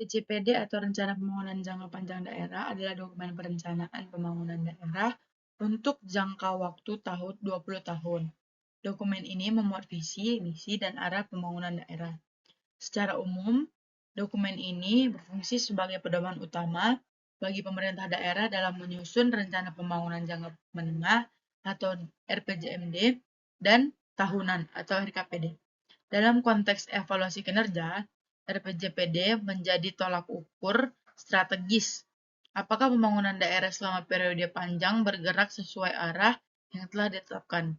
RPJPD atau Rencana Pembangunan Jangka Panjang Daerah adalah dokumen perencanaan pembangunan daerah untuk jangka waktu 20 tahun. Dokumen ini memuat visi, misi, dan arah pembangunan daerah. Secara umum, dokumen ini berfungsi sebagai pedoman utama bagi pemerintah daerah dalam menyusun rencana pembangunan jangka menengah atau RPJMD dan tahunan atau RKPD. Dalam konteks evaluasi kinerja, RPJPD menjadi tolak ukur strategis apakah pembangunan daerah selama periode panjang bergerak sesuai arah yang telah ditetapkan.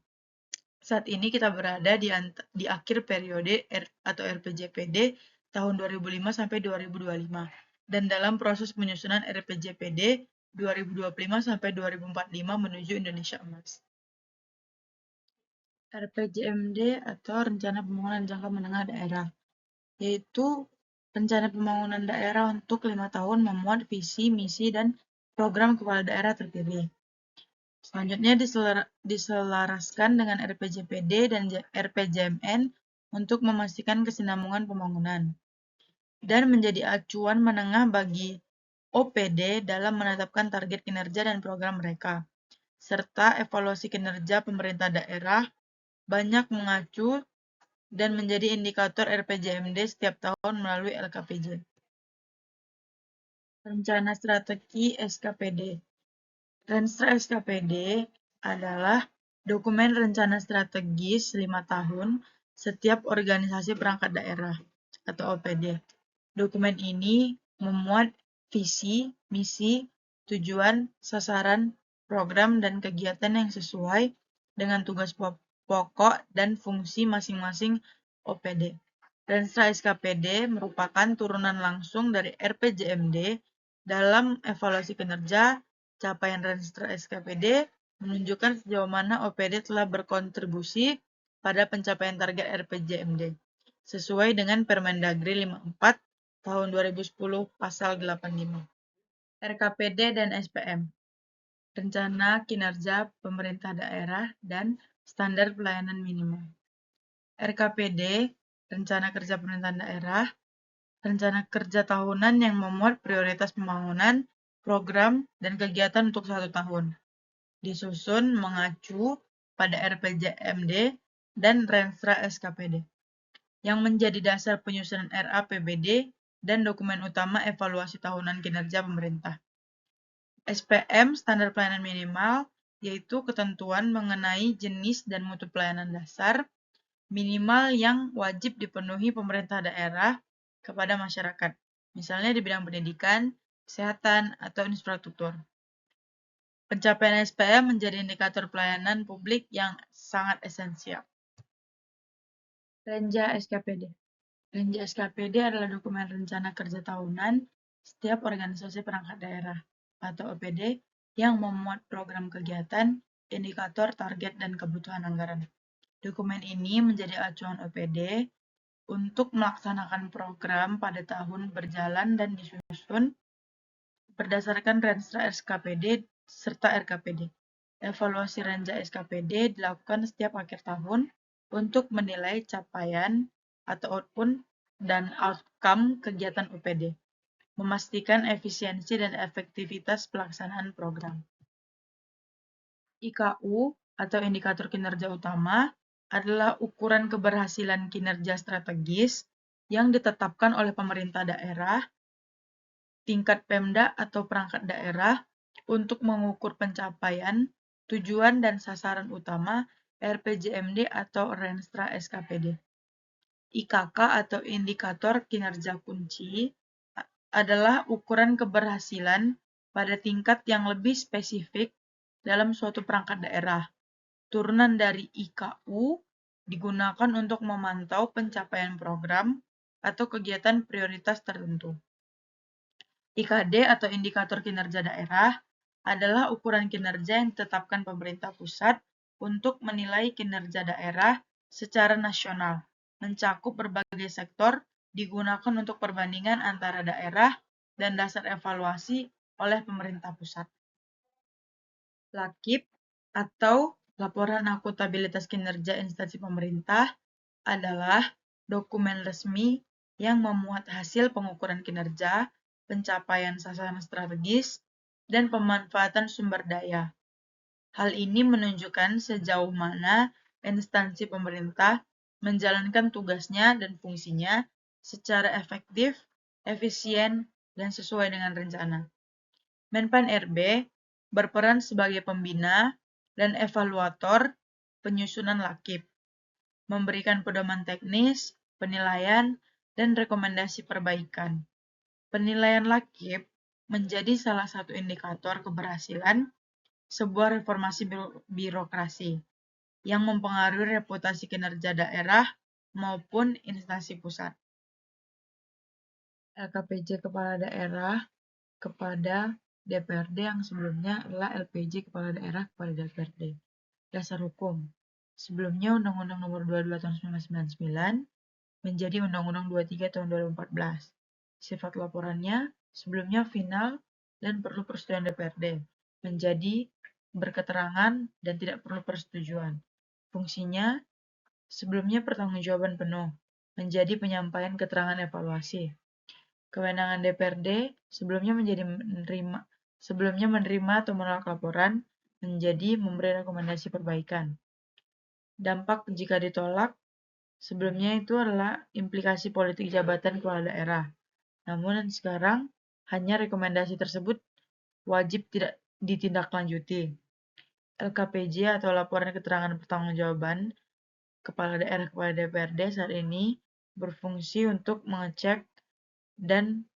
Saat ini kita berada di akhir periode atau RPJPD tahun 2005 sampai 2025 dan dalam proses penyusunan RPJPD 2025 sampai 2045 menuju Indonesia Emas. RPJMD atau Rencana Pembangunan Jangka Menengah Daerah, yaitu rencana pembangunan daerah untuk 5 tahun memuat visi, misi, dan program kepala daerah terpilih. Selanjutnya diselaraskan dengan RPJPD dan RPJMN untuk memastikan kesinambungan pembangunan dan menjadi acuan menengah bagi OPD dalam menetapkan target kinerja dan program mereka, serta evaluasi kinerja pemerintah daerah banyak mengacu dan menjadi indikator RPJMD setiap tahun melalui LKPJ. Rencana Strategi SKPD. Renstra SKPD adalah dokumen rencana strategis 5 tahun setiap organisasi perangkat daerah atau OPD. Dokumen ini memuat visi, misi, tujuan, sasaran, program, dan kegiatan yang sesuai dengan tugas pokok dan fungsi masing-masing OPD. Renstra SKPD merupakan turunan langsung dari RPJMD dalam evaluasi kinerja. Capaian Renstra SKPD menunjukkan sejauh mana OPD telah berkontribusi pada pencapaian target RPJMD sesuai dengan Permendagri 54 tahun 2010 pasal 85. RKPD dan SPM. Rencana Kinerja Pemerintah Daerah dan Standar Pelayanan Minimal. RKPD, Rencana Kerja Pemerintahan Daerah, rencana kerja tahunan yang memuat prioritas pembangunan, program, dan kegiatan untuk 1 tahun. Disusun mengacu pada RPJMD dan Renstra SKPD, yang menjadi dasar penyusunan RAPBD dan dokumen utama evaluasi tahunan kinerja pemerintah. SPM, Standar Pelayanan Minimal, yaitu ketentuan mengenai jenis dan mutu pelayanan dasar minimal yang wajib dipenuhi pemerintah daerah kepada masyarakat, misalnya di bidang pendidikan, kesehatan, atau infrastruktur. Pencapaian SPM menjadi indikator pelayanan publik yang sangat esensial. Renja SKPD. Renja SKPD adalah dokumen rencana kerja tahunan setiap organisasi perangkat daerah atau OPD yang memuat program kegiatan, indikator, target, dan kebutuhan anggaran. Dokumen ini menjadi acuan OPD untuk melaksanakan program pada tahun berjalan dan disusun berdasarkan Renstra SKPD serta RKPD. Evaluasi Renja SKPD dilakukan setiap akhir tahun untuk menilai capaian atau output dan outcome kegiatan OPD, memastikan efisiensi dan efektivitas pelaksanaan program. IKU atau Indikator Kinerja Utama adalah ukuran keberhasilan kinerja strategis yang ditetapkan oleh pemerintah daerah, tingkat Pemda atau perangkat daerah untuk mengukur pencapaian, tujuan, dan sasaran utama RPJMD atau Renstra SKPD. IKK atau Indikator Kinerja Kunci adalah ukuran keberhasilan pada tingkat yang lebih spesifik dalam suatu perangkat daerah. Turunan dari IKU digunakan untuk memantau pencapaian program atau kegiatan prioritas tertentu. IKD atau Indikator Kinerja Daerah adalah ukuran kinerja yang ditetapkan pemerintah pusat untuk menilai kinerja daerah secara nasional, mencakup berbagai sektor, digunakan untuk perbandingan antara daerah dan dasar evaluasi oleh pemerintah pusat. LAKIP atau Laporan Akuntabilitas Kinerja Instansi Pemerintah adalah dokumen resmi yang memuat hasil pengukuran kinerja, pencapaian sasaran strategis, dan pemanfaatan sumber daya. Hal ini menunjukkan sejauh mana instansi pemerintah menjalankan tugasnya dan fungsinya secara efektif, efisien, dan sesuai dengan rencana. Menpan RB berperan sebagai pembina dan evaluator penyusunan lakib, memberikan pedoman teknis, penilaian, dan rekomendasi perbaikan. Penilaian lakib menjadi salah satu indikator keberhasilan sebuah reformasi birokrasi yang mempengaruhi reputasi kinerja daerah maupun instansi pusat. LKPJ Kepala Daerah kepada DPRD yang sebelumnya adalah LPJ Kepala Daerah kepada DPRD. Dasar hukum. Sebelumnya Undang-Undang Nomor 22 Tahun 1999 menjadi Undang-Undang 23 Tahun 2014. Sifat laporannya sebelumnya final dan perlu persetujuan DPRD, menjadi berketerangan dan tidak perlu persetujuan. Fungsinya sebelumnya pertanggungjawaban penuh, menjadi penyampaian keterangan evaluasi. Kewenangan DPRD sebelumnya menerima atau menolak laporan, menjadi memberi rekomendasi perbaikan. Dampak jika ditolak sebelumnya itu adalah implikasi politik jabatan kepala daerah. Namun sekarang hanya rekomendasi tersebut wajib tidak ditindaklanjuti. LKPJ atau laporan keterangan pertanggungjawaban kepala daerah kepada DPRD saat ini berfungsi untuk mengecek dan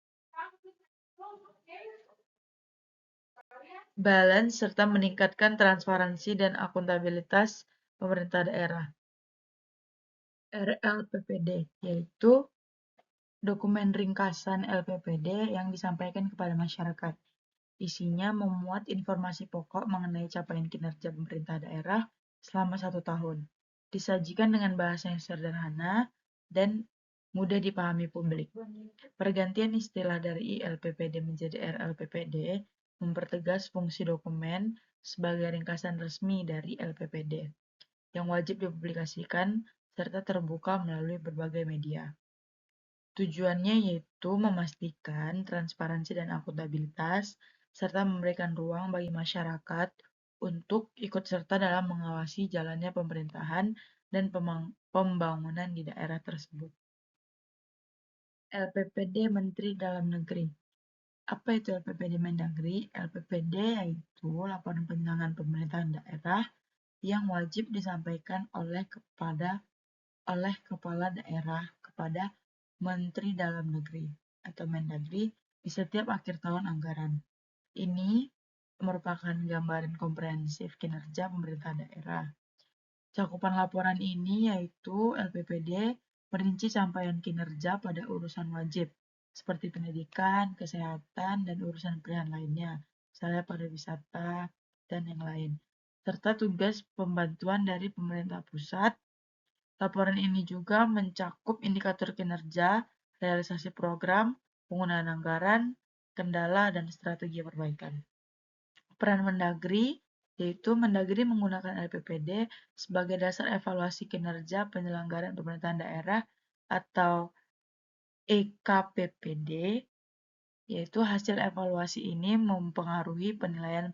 balance serta meningkatkan transparansi dan akuntabilitas pemerintah daerah. RLPPD yaitu dokumen ringkasan LPPD yang disampaikan kepada masyarakat. Isinya memuat informasi pokok mengenai capaian kinerja pemerintah daerah selama 1 tahun. Disajikan dengan bahasa yang sederhana dan mudah dipahami publik. Pergantian istilah dari LPPD menjadi RLPPD mempertegas fungsi dokumen sebagai ringkasan resmi dari LPPD yang wajib dipublikasikan serta terbuka melalui berbagai media. Tujuannya yaitu memastikan transparansi dan akuntabilitas serta memberikan ruang bagi masyarakat untuk ikut serta dalam mengawasi jalannya pemerintahan dan pembangunan di daerah tersebut. LPPD Menteri Dalam Negeri. Apa itu LPPD Mendagri? LPPD yaitu laporan penyelenggaraan pemerintahan daerah yang wajib disampaikan oleh kepala daerah kepada Menteri Dalam Negeri atau Mendagri di setiap akhir tahun anggaran. Ini merupakan gambaran komprehensif kinerja pemerintah daerah. Cakupan laporan ini yaitu LPPD merinci capaian kinerja pada urusan wajib seperti pendidikan, kesehatan, dan urusan pilihan lainnya, misalnya pariwisata dan yang lain, serta tugas pembantuan dari pemerintah pusat. Laporan ini juga mencakup indikator kinerja, realisasi program, penggunaan anggaran, kendala, dan strategi perbaikan. Peran Mendagri yaitu Mendagri menggunakan LPPD sebagai dasar evaluasi kinerja penyelenggaraan pemerintahan daerah atau EKPPD, yaitu hasil evaluasi ini mempengaruhi penilaian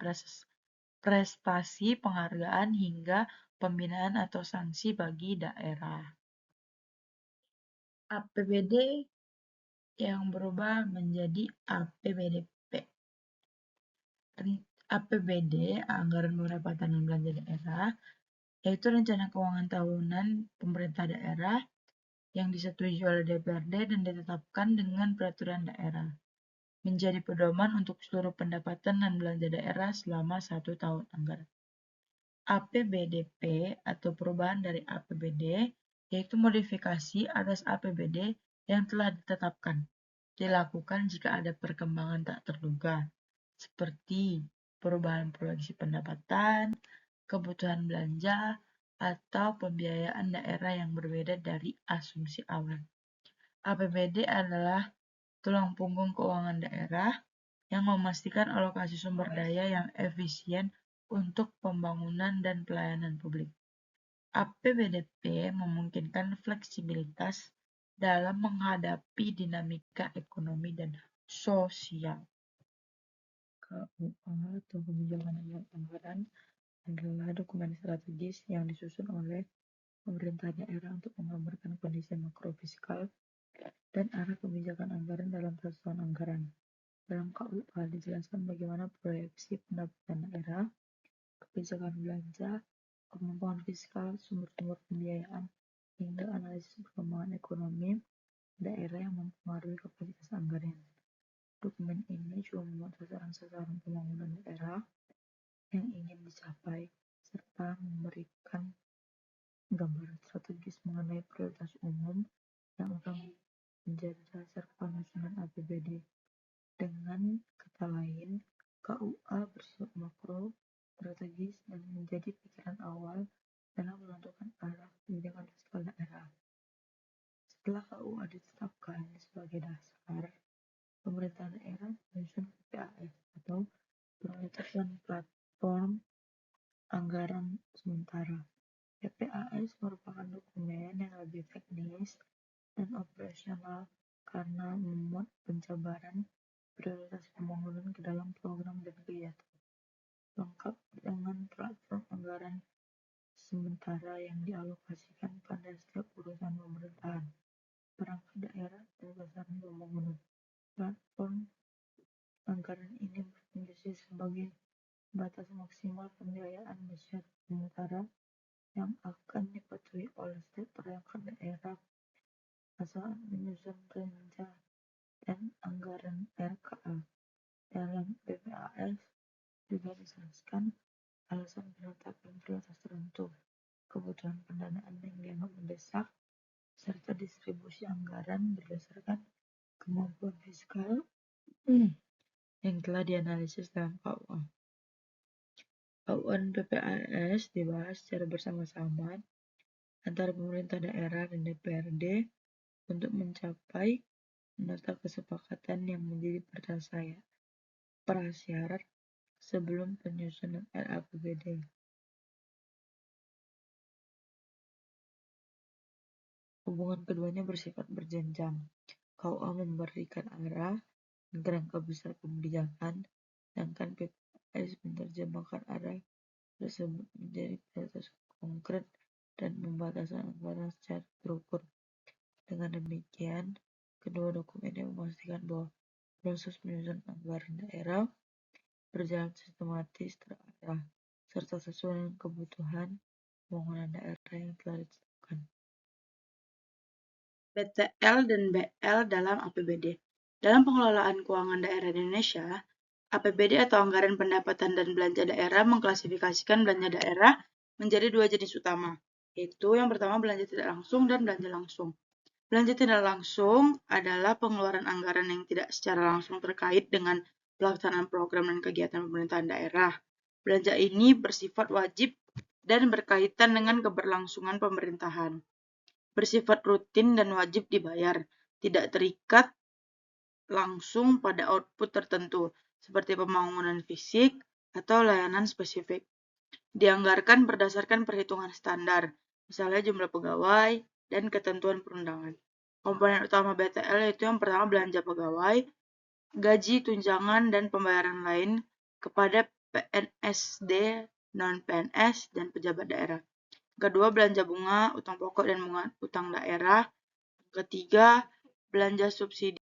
prestasi, penghargaan, hingga pembinaan atau sanksi bagi daerah. APBD yang berubah menjadi APBDP. APBD, Anggaran Pendapatan dan Belanja Daerah, yaitu rencana keuangan tahunan pemerintah daerah yang disetujui oleh DPRD dan ditetapkan dengan peraturan daerah, menjadi pedoman untuk seluruh pendapatan dan belanja daerah selama 1 tahun anggaran. APBDP atau perubahan dari APBD yaitu modifikasi atas APBD yang telah ditetapkan, dilakukan jika ada perkembangan tak terduga, seperti perubahan proyeksi pendapatan, kebutuhan belanja, atau pembiayaan daerah yang berbeda dari asumsi awal. APBD adalah tulang punggung keuangan daerah yang memastikan alokasi sumber daya yang efisien untuk pembangunan dan pelayanan publik. APBDP memungkinkan fleksibilitas dalam menghadapi dinamika ekonomi dan sosial. KUA atau Kebijakan Anggaran adalah dokumen strategis yang disusun oleh pemerintah daerah untuk menggambarkan kondisi makrofiskal dan arah kebijakan anggaran dalam satu tahun anggaran. Dalam KUA dijelaskan bagaimana proyeksi pendapatan daerah, kebijakan belanja, kemampuan fiskal, sumber-sumber pembiayaan, hingga analisis perkembangan ekonomi daerah yang mempengaruhi kapasitas anggaran. Dokumen ini juga memuat sasaran-sasaran pembangunan daerah yang ingin dicapai, serta memberikan gambaran strategis mengenai prioritas umum yang akan menjadi dasar penyusunan APBD. Dengan kata lain, KUA bersifat makro, strategis, dan menjadi pikiran awal dalam menentukan arah kebijakan fiskal daerah. Setelah KUA ditetapkan sebagai dasar, pemerintah daerah menyusun PPAS atau Prioritas dan Platform Anggaran Sementara. PPAS merupakan dokumen yang lebih teknis dan operasional karena memuat penjabaran prioritas pembangunan ke dalam program dan kegiatan, lengkap dengan platform anggaran sementara yang dialokasikan pada setiap urusan pemerintahan, perangkat daerah, dan besaran pembangunan. Platform anggaran ini berfungsi sebagai batas maksimal pembiayaan bersyarat sementara yang akan dipatuhi oleh setiap perangkat daerah saat menyusun rencana dan anggaran RKA. Dalam PPAS juga dijelaskan alasan penetapan prioritas tertentu, kebutuhan pendanaan yang dianggap mendesak, serta distribusi anggaran berdasarkan kemampuan fiskal yang telah dianalisis dalam KUA. KUA dan PPAS dibahas secara bersama-sama antara pemerintah daerah dan DPRD untuk mencapai nota kesepakatan yang menjadi prasyarat sebelum penyusunan RAPBD. Hubungan keduanya bersifat berjenjang. KUA memberikan arah dan kerangka besar kebijakan, sedangkan PPAS menerjemahkan arah tersebut menjadi prioritas konkret dan pembatasan anggaran secara terukur. Dengan demikian, kedua dokumen ini memastikan bahwa proses penyusunan anggaran daerah berjalan sistematis, terarah, serta sesuai dengan kebutuhan pembangunan daerah yang telah ditetapkan. BTL dan BL dalam APBD. Dalam pengelolaan keuangan daerah di Indonesia, APBD atau Anggaran Pendapatan dan Belanja Daerah mengklasifikasikan belanja daerah menjadi dua jenis utama, yaitu yang pertama belanja tidak langsung dan belanja langsung. Belanja tidak langsung adalah pengeluaran anggaran yang tidak secara langsung terkait dengan pelaksanaan program dan kegiatan pemerintahan daerah. Belanja ini bersifat wajib dan berkaitan dengan keberlangsungan pemerintahan. Bersifat rutin dan wajib dibayar, tidak terikat langsung pada output tertentu, seperti pembangunan fisik atau layanan spesifik. Dianggarkan berdasarkan perhitungan standar, misalnya jumlah pegawai dan ketentuan perundangan. Komponen utama BTL yaitu yang pertama belanja pegawai, gaji, tunjangan, dan pembayaran lain kepada PNSD, non-PNS, dan pejabat daerah. Kedua, belanja bunga, utang pokok, dan bunga utang daerah. Ketiga, belanja subsidi.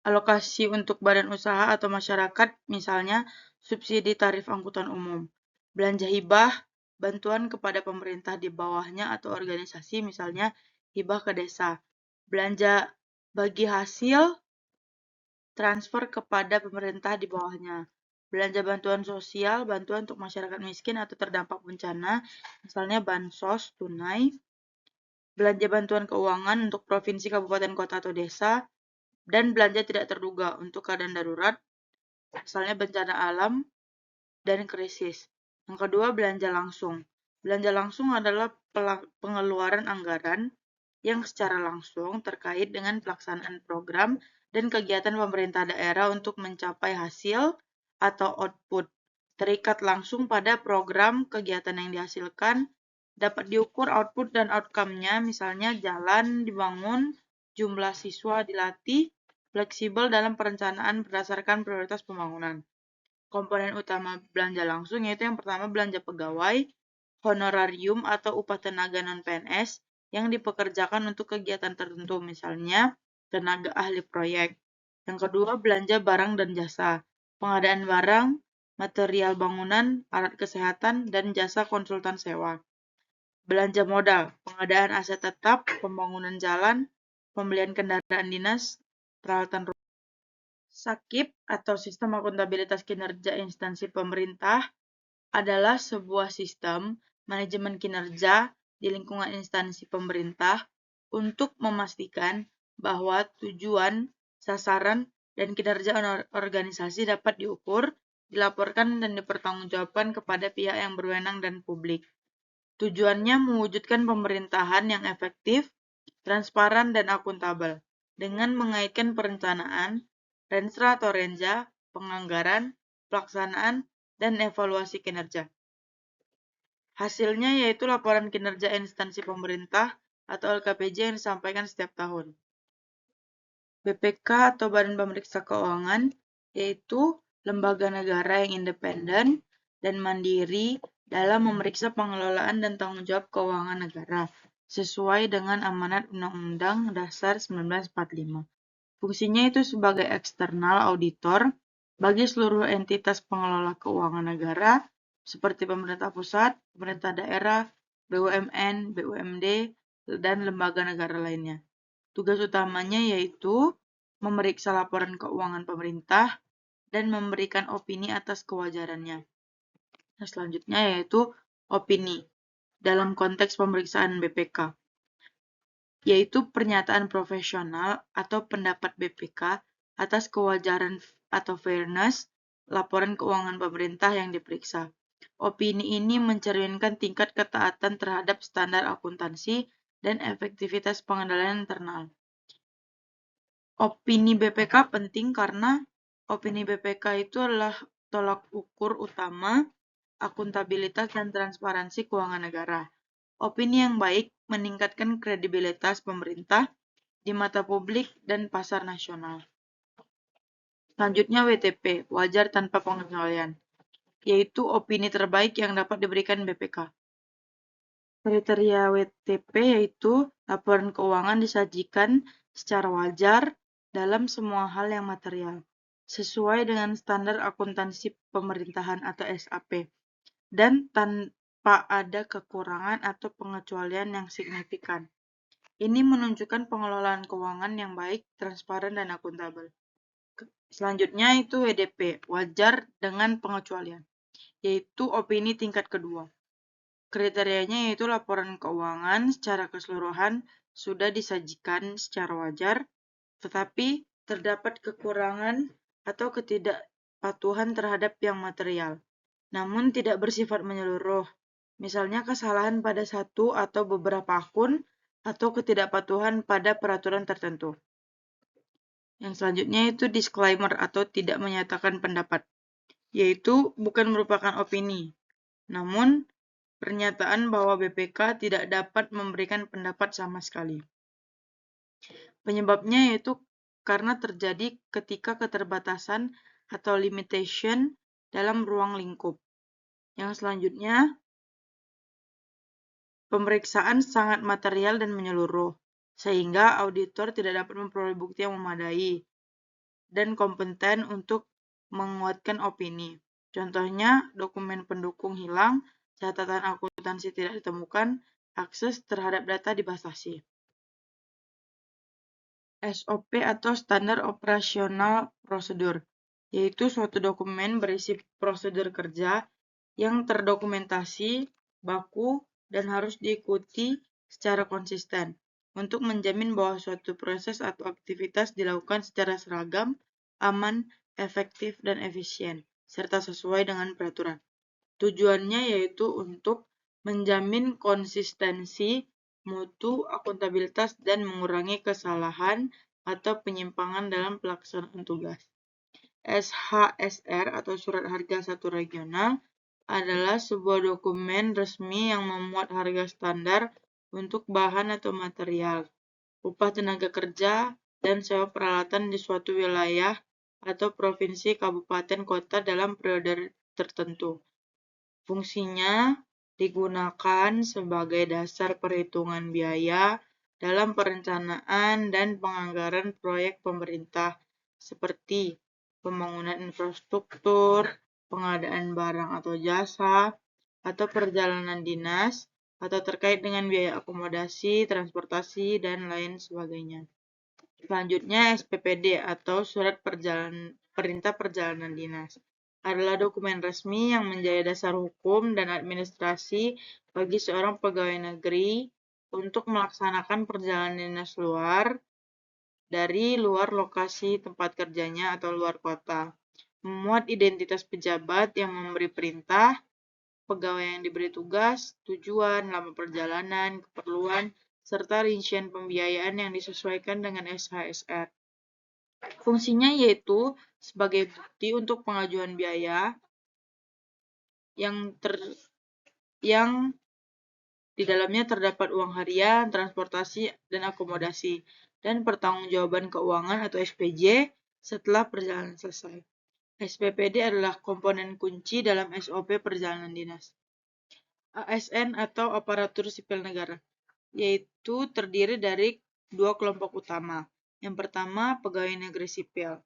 Alokasi untuk badan usaha atau masyarakat, misalnya subsidi tarif angkutan umum. Belanja hibah, bantuan kepada pemerintah di bawahnya atau organisasi, misalnya hibah ke desa. Belanja bagi hasil, transfer kepada pemerintah di bawahnya. Belanja bantuan sosial, bantuan untuk masyarakat miskin atau terdampak bencana, misalnya bansos, tunai. Belanja bantuan keuangan untuk provinsi, kabupaten, kota, atau desa. Dan belanja tidak terduga untuk keadaan darurat, misalnya bencana alam dan krisis. Yang kedua, belanja langsung. Belanja langsung adalah pengeluaran anggaran yang secara langsung terkait dengan pelaksanaan program dan kegiatan pemerintah daerah untuk mencapai hasil atau output. Terikat langsung pada program kegiatan yang dihasilkan, dapat diukur output dan outcome-nya, misalnya jalan dibangun, jumlah siswa dilatih, fleksibel dalam perencanaan berdasarkan prioritas pembangunan. Komponen utama belanja langsung yaitu yang pertama belanja pegawai, honorarium atau upah tenaga non-PNS yang dipekerjakan untuk kegiatan tertentu, misalnya tenaga ahli proyek. Yang kedua, belanja barang dan jasa, pengadaan barang, material bangunan, alat kesehatan, dan jasa konsultan sewa. Belanja modal, pengadaan aset tetap, pembangunan jalan, pembelian kendaraan dinas, peralatan rumah. SAKIP atau Sistem Akuntabilitas Kinerja Instansi Pemerintah adalah sebuah sistem manajemen kinerja di lingkungan instansi pemerintah untuk memastikan bahwa tujuan, sasaran, dan kinerja organisasi dapat diukur, dilaporkan, dan dipertanggungjawabkan kepada pihak yang berwenang dan publik. Tujuannya mewujudkan pemerintahan yang efektif, transparan, dan akuntabel dengan mengaitkan perencanaan, renstra atau renja, penganggaran, pelaksanaan, dan evaluasi kinerja. Hasilnya yaitu laporan kinerja instansi pemerintah atau LKPJ yang disampaikan setiap tahun. BPK atau Badan Pemeriksa Keuangan yaitu lembaga negara yang independen dan mandiri dalam memeriksa pengelolaan dan tanggung jawab keuangan negara sesuai dengan amanat Undang-Undang Dasar 1945. Fungsinya itu sebagai eksternal auditor bagi seluruh entitas pengelola keuangan negara seperti pemerintah pusat, pemerintah daerah, BUMN, BUMD, dan lembaga negara lainnya. Tugas utamanya yaitu memeriksa laporan keuangan pemerintah dan memberikan opini atas kewajarannya. Nah, selanjutnya yaitu opini dalam konteks pemeriksaan BPK, yaitu pernyataan profesional atau pendapat BPK atas kewajaran atau fairness laporan keuangan pemerintah yang diperiksa. Opini ini mencerminkan tingkat ketaatan terhadap standar akuntansi dan efektivitas pengendalian internal. Opini BPK penting karena opini BPK itu adalah tolak ukur utama akuntabilitas dan transparansi keuangan negara. Opini yang baik meningkatkan kredibilitas pemerintah di mata publik dan pasar nasional. Selanjutnya WTP, wajar tanpa pengecualian, yaitu opini terbaik yang dapat diberikan BPK. Kriteria WTP yaitu laporan keuangan disajikan secara wajar dalam semua hal yang material, sesuai dengan standar akuntansi pemerintahan atau SAP, dan tanpa ada kekurangan atau pengecualian yang signifikan. Ini menunjukkan pengelolaan keuangan yang baik, transparan, dan akuntabel. Selanjutnya itu WDP, wajar dengan pengecualian, yaitu opini tingkat kedua. Kriterianya yaitu laporan keuangan secara keseluruhan sudah disajikan secara wajar, tetapi terdapat kekurangan atau ketidakpatuhan terhadap yang material, namun tidak bersifat menyeluruh. Misalnya kesalahan pada satu atau beberapa akun atau ketidakpatuhan pada peraturan tertentu. Yang selanjutnya itu disclaimer atau tidak menyatakan pendapat, yaitu bukan merupakan opini, namun pernyataan bahwa BPK tidak dapat memberikan pendapat sama sekali. Penyebabnya yaitu karena terjadi ketika keterbatasan atau limitation dalam ruang lingkup. Yang selanjutnya, pemeriksaan sangat material dan menyeluruh, sehingga auditor tidak dapat memperoleh bukti yang memadai dan kompeten untuk menguatkan opini. Contohnya, dokumen pendukung hilang, catatan akuntansi tidak ditemukan, akses terhadap data dibatasi. SOP atau Standar Operasional Prosedur, yaitu suatu dokumen berisi prosedur kerja yang terdokumentasi, baku, dan harus diikuti secara konsisten untuk menjamin bahwa suatu proses atau aktivitas dilakukan secara seragam, aman, efektif, dan efisien, serta sesuai dengan peraturan. Tujuannya yaitu untuk menjamin konsistensi, mutu, akuntabilitas, dan mengurangi kesalahan atau penyimpangan dalam pelaksanaan tugas. SHSR atau Surat Harga Satu Regional adalah sebuah dokumen resmi yang memuat harga standar untuk bahan atau material. upah tenaga kerja, dan sewa peralatan di suatu wilayah atau provinsi, kabupaten, kota dalam periode tertentu. Fungsinya digunakan sebagai dasar perhitungan biaya dalam perencanaan dan penganggaran proyek pemerintah seperti pembangunan infrastruktur, pengadaan barang atau jasa, atau perjalanan dinas, atau terkait dengan biaya akomodasi, transportasi, dan lain sebagainya. Selanjutnya, SPPD atau Surat Perintah Perjalanan Dinas adalah dokumen resmi yang menjadi dasar hukum dan administrasi bagi seorang pegawai negeri untuk melaksanakan perjalanan dinas dari luar lokasi tempat kerjanya atau luar kota. Memuat identitas pejabat yang memberi perintah, pegawai yang diberi tugas, tujuan, lama perjalanan, keperluan, serta rincian pembiayaan yang disesuaikan dengan SHSR. Fungsinya yaitu sebagai bukti untuk pengajuan biaya yang di dalamnya terdapat uang harian, transportasi, dan akomodasi, dan pertanggungjawaban keuangan atau SPJ setelah perjalanan selesai. SPPD adalah komponen kunci dalam SOP perjalanan dinas. ASN atau aparatur sipil negara, yaitu terdiri dari dua kelompok utama. Yang pertama, pegawai negeri sipil.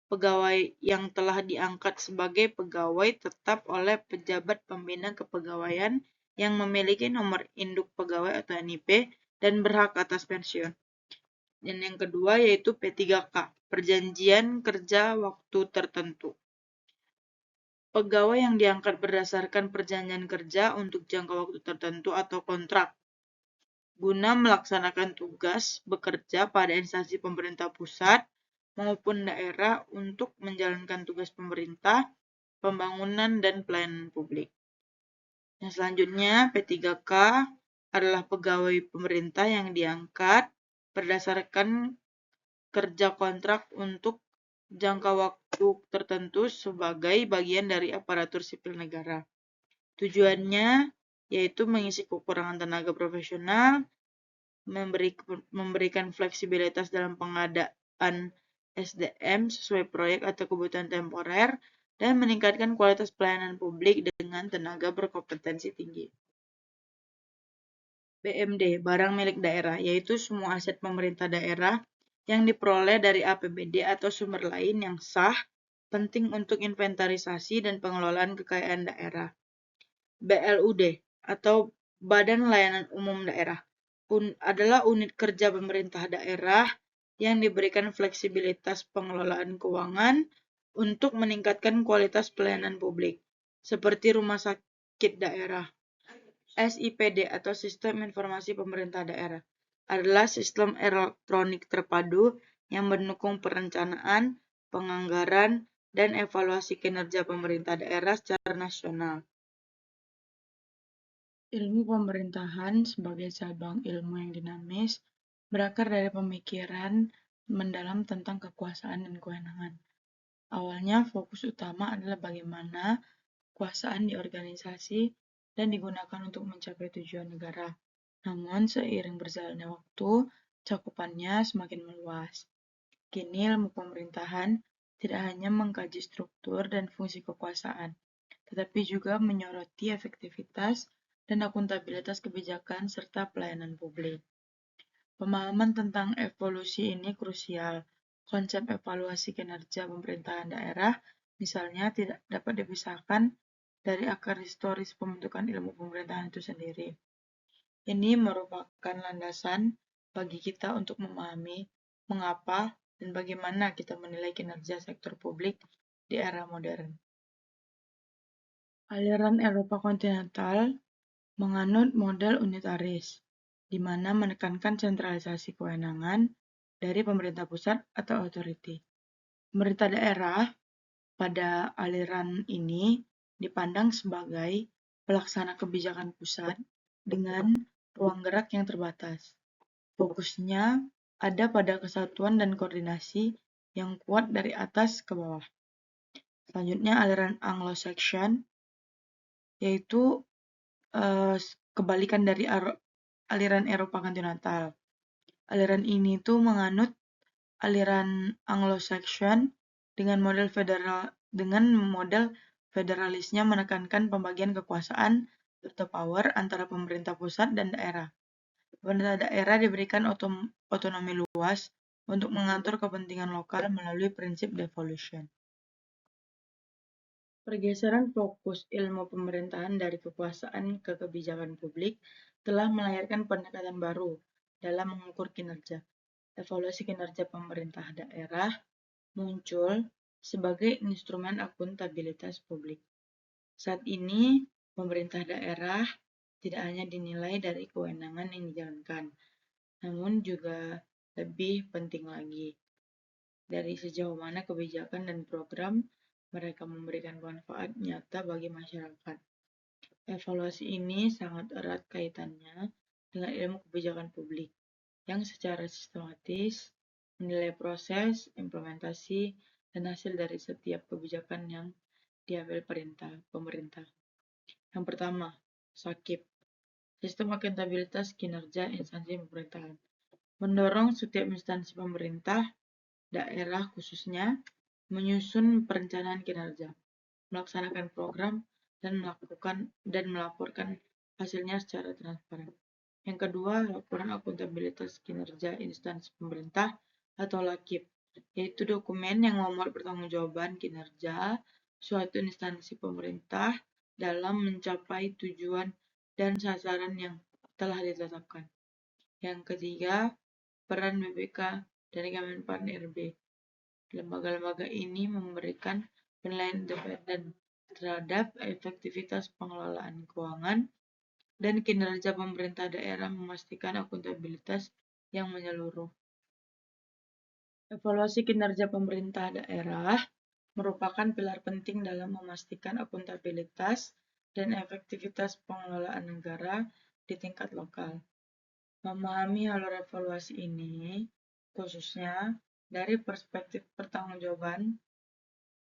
Pegawai yang telah diangkat sebagai pegawai tetap oleh pejabat pembina kepegawaian yang memiliki nomor induk pegawai atau NIP dan berhak atas pensiun. Dan yang kedua yaitu P3K, Perjanjian Kerja Waktu Tertentu. Pegawai yang diangkat berdasarkan perjanjian kerja untuk jangka waktu tertentu atau kontrak guna melaksanakan tugas bekerja pada instansi pemerintah pusat maupun daerah untuk menjalankan tugas pemerintah, pembangunan, dan pelayanan publik. Yang selanjutnya, P3K adalah pegawai pemerintah yang diangkat berdasarkan kerja kontrak untuk jangka waktu tertentu sebagai bagian dari aparatur sipil negara. Tujuannya yaitu mengisi kekurangan tenaga profesional, memberikan fleksibilitas dalam pengadaan SDM sesuai proyek atau kebutuhan temporer, dan meningkatkan kualitas pelayanan publik dengan tenaga berkompetensi tinggi. BMD, barang milik daerah, yaitu semua aset pemerintah daerah yang diperoleh dari APBD atau sumber lain yang sah, penting untuk inventarisasi dan pengelolaan kekayaan daerah. BLUD, atau Badan Layanan Umum Daerah, adalah unit kerja pemerintah daerah yang diberikan fleksibilitas pengelolaan keuangan untuk meningkatkan kualitas pelayanan publik, seperti rumah sakit daerah. SIPD atau Sistem Informasi Pemerintah Daerah adalah sistem elektronik terpadu yang mendukung perencanaan, penganggaran, dan evaluasi kinerja pemerintah daerah secara nasional. Ilmu pemerintahan sebagai cabang ilmu yang dinamis berakar dari pemikiran mendalam tentang kekuasaan dan kewenangan. Awalnya fokus utama adalah bagaimana kekuasaan diorganisasi dan digunakan untuk mencapai tujuan negara. Namun seiring berjalannya waktu, cakupannya semakin meluas. Kini ilmu pemerintahan tidak hanya mengkaji struktur dan fungsi kekuasaan, tetapi juga menyoroti efektivitas dan akuntabilitas kebijakan serta pelayanan publik. Pemahaman tentang evolusi ini krusial. Konsep evaluasi kinerja pemerintahan daerah misalnya tidak dapat dipisahkan dari akar historis pembentukan ilmu pemerintahan itu sendiri. Ini merupakan landasan bagi kita untuk memahami mengapa dan bagaimana kita menilai kinerja sektor publik di era modern. Aliran Eropa kontinental menganut model unitaris, di mana menekankan sentralisasi kewenangan dari pemerintah pusat atau authority. Pemerintah daerah pada aliran ini dipandang sebagai pelaksana kebijakan pusat dengan ruang gerak yang terbatas. Fokusnya ada pada kesatuan dan koordinasi yang kuat dari atas ke bawah. Selanjutnya aliran Anglo-Saxon, yaitu kebalikan dari aliran Eropa kontinental. Aliran ini tuh menganut aliran Anglo-Saxon dengan model federalisnya menekankan pembagian kekuasaan atau power antara pemerintah pusat dan daerah. Pemerintah daerah diberikan otonomi luas untuk mengatur kepentingan lokal melalui prinsip devolution. Pergeseran fokus ilmu pemerintahan dari kekuasaan ke kebijakan publik telah melahirkan pendekatan baru dalam mengukur kinerja. Evaluasi kinerja pemerintah daerah muncul sebagai instrumen akuntabilitas publik. Saat ini, pemerintah daerah tidak hanya dinilai dari kewenangan yang dijalankan, namun juga lebih penting lagi, dari sejauh mana kebijakan dan program mereka memberikan manfaat nyata bagi masyarakat. Evaluasi ini sangat erat kaitannya dengan ilmu kebijakan publik, yang secara sistematis menilai proses, implementasi, dan hasil dari setiap kebijakan yang diambil pemerintah. Yang pertama, SAKIP, Sistem Akuntabilitas Kinerja Instansi Pemerintahan, mendorong setiap instansi pemerintah daerah khususnya menyusun perencanaan kinerja, melaksanakan program, dan melaporkan hasilnya secara transparan. Yang kedua, laporan akuntabilitas kinerja instansi pemerintah atau LAKIP, yaitu dokumen yang memuat pertanggungjawaban kinerja suatu instansi pemerintah dalam mencapai tujuan dan sasaran yang telah ditetapkan. Yang ketiga, peran BPK dan Kemenpan RB. Lembaga-lembaga ini memberikan penilaian independen terhadap efektivitas pengelolaan keuangan dan kinerja pemerintah daerah, memastikan akuntabilitas yang menyeluruh. Evaluasi kinerja pemerintah daerah merupakan pilar penting dalam memastikan akuntabilitas dan efektivitas pengelolaan negara di tingkat lokal. Memahami alur evaluasi ini, khususnya dari perspektif pertanggungjawaban,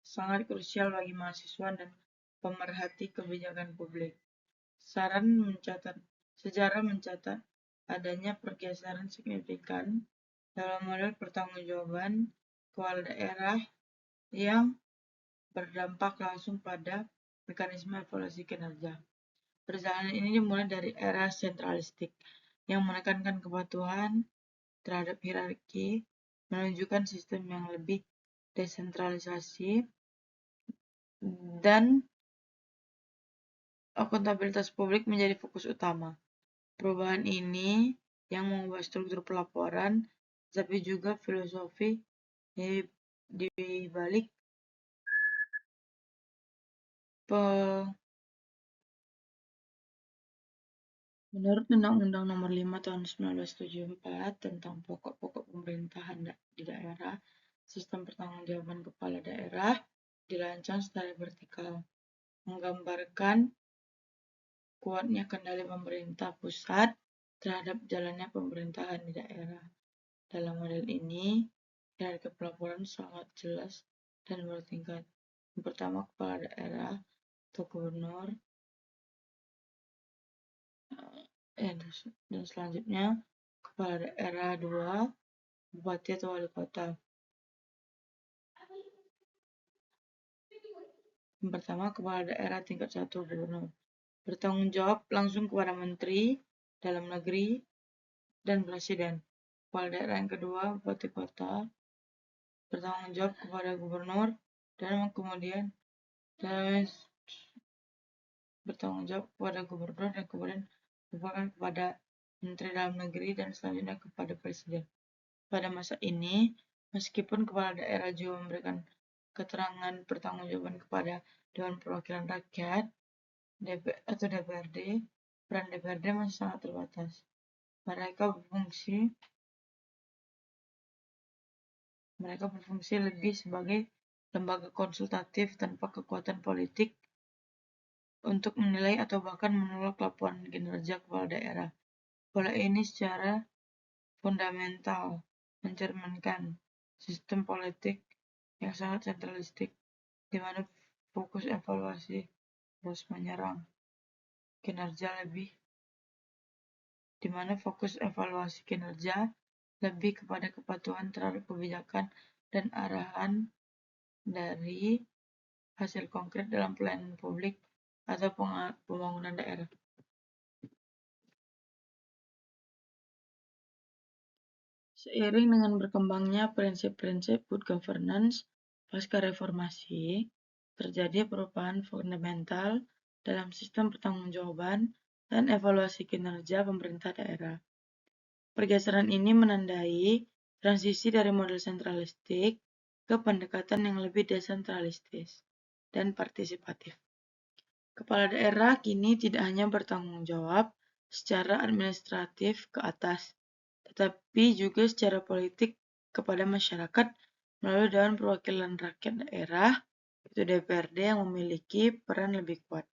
sangat krusial bagi mahasiswa dan pemerhati kebijakan publik. Sejarah mencatat adanya pergeseran signifikan dalam model pertanggungjawaban kepala daerah yang berdampak langsung pada mekanisme evaluasi kinerja. Perjalanan ini dimulai dari era sentralistik yang menekankan kepatuhan terhadap hierarki, menunjukkan sistem yang lebih desentralisasi, dan akuntabilitas publik menjadi fokus utama. Perubahan ini yang mengubah struktur pelaporan, tapi juga filosofi di balik Menurut Undang-Undang Nomor 5 Tahun 1974 tentang pokok-pokok pemerintahan di daerah, sistem pertanggungjawaban kepala daerah dirancang secara vertikal, menggambarkan kuatnya kendali pemerintah pusat terhadap jalannya pemerintahan di daerah. Dalam model ini, hierarki pelaporan sangat jelas dan bertingkat. Yang pertama, kepala daerah atau gubernur, dan selanjutnya kepala daerah 2, bupati atau wali kota. Yang pertama, kepala daerah tingkat 1, gubernur, bertanggung jawab langsung kepada menteri dalam negeri dan presiden. Kepala daerah yang kedua, bupati kota, bertanggung jawab kepada gubernur dan kemudian kemudian kepada menteri dalam negeri dan selanjutnya kepada presiden. Pada masa ini, meskipun kepala daerah juga memberikan keterangan pertanggungjawaban kepada Dewan Perwakilan Rakyat atau DPRD, peran DPRD masih sangat terbatas. Mereka berfungsi lebih sebagai lembaga konsultatif tanpa kekuatan politik untuk menilai atau bahkan menolak laporan kinerja kepala daerah. Pola ini secara fundamental mencerminkan sistem politik yang sangat sentralistik, di mana fokus evaluasi terus menyerang kinerja lebih kepada kepatuhan terhadap kebijakan dan arahan dari hasil konkret dalam pelayanan publik atau pembangunan daerah. Seiring dengan berkembangnya prinsip-prinsip good governance pasca reformasi, terjadi perubahan fundamental dalam sistem pertanggungjawaban dan evaluasi kinerja pemerintah daerah. Pergeseran ini menandai transisi dari model sentralistik ke pendekatan yang lebih desentralistis dan partisipatif. Kepala daerah kini tidak hanya bertanggung jawab secara administratif ke atas, tetapi juga secara politik kepada masyarakat melalui Dewan Perwakilan Rakyat Daerah, itu DPRD, yang memiliki peran lebih kuat.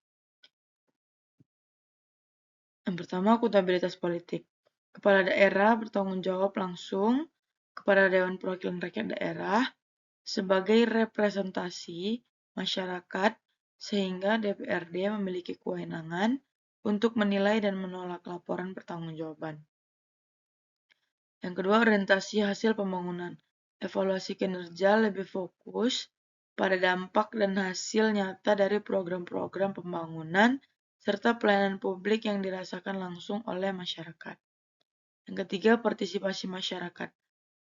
Yang pertama, akuntabilitas politik. Kepala daerah bertanggung jawab langsung kepada Dewan Perwakilan Rakyat Daerah sebagai representasi masyarakat, sehingga DPRD memiliki kewenangan untuk menilai dan menolak laporan pertanggungjawaban. Yang kedua, orientasi hasil pembangunan. Evaluasi kinerja lebih fokus pada dampak dan hasil nyata dari program-program pembangunan serta pelayanan publik yang dirasakan langsung oleh masyarakat. Yang ketiga, partisipasi masyarakat.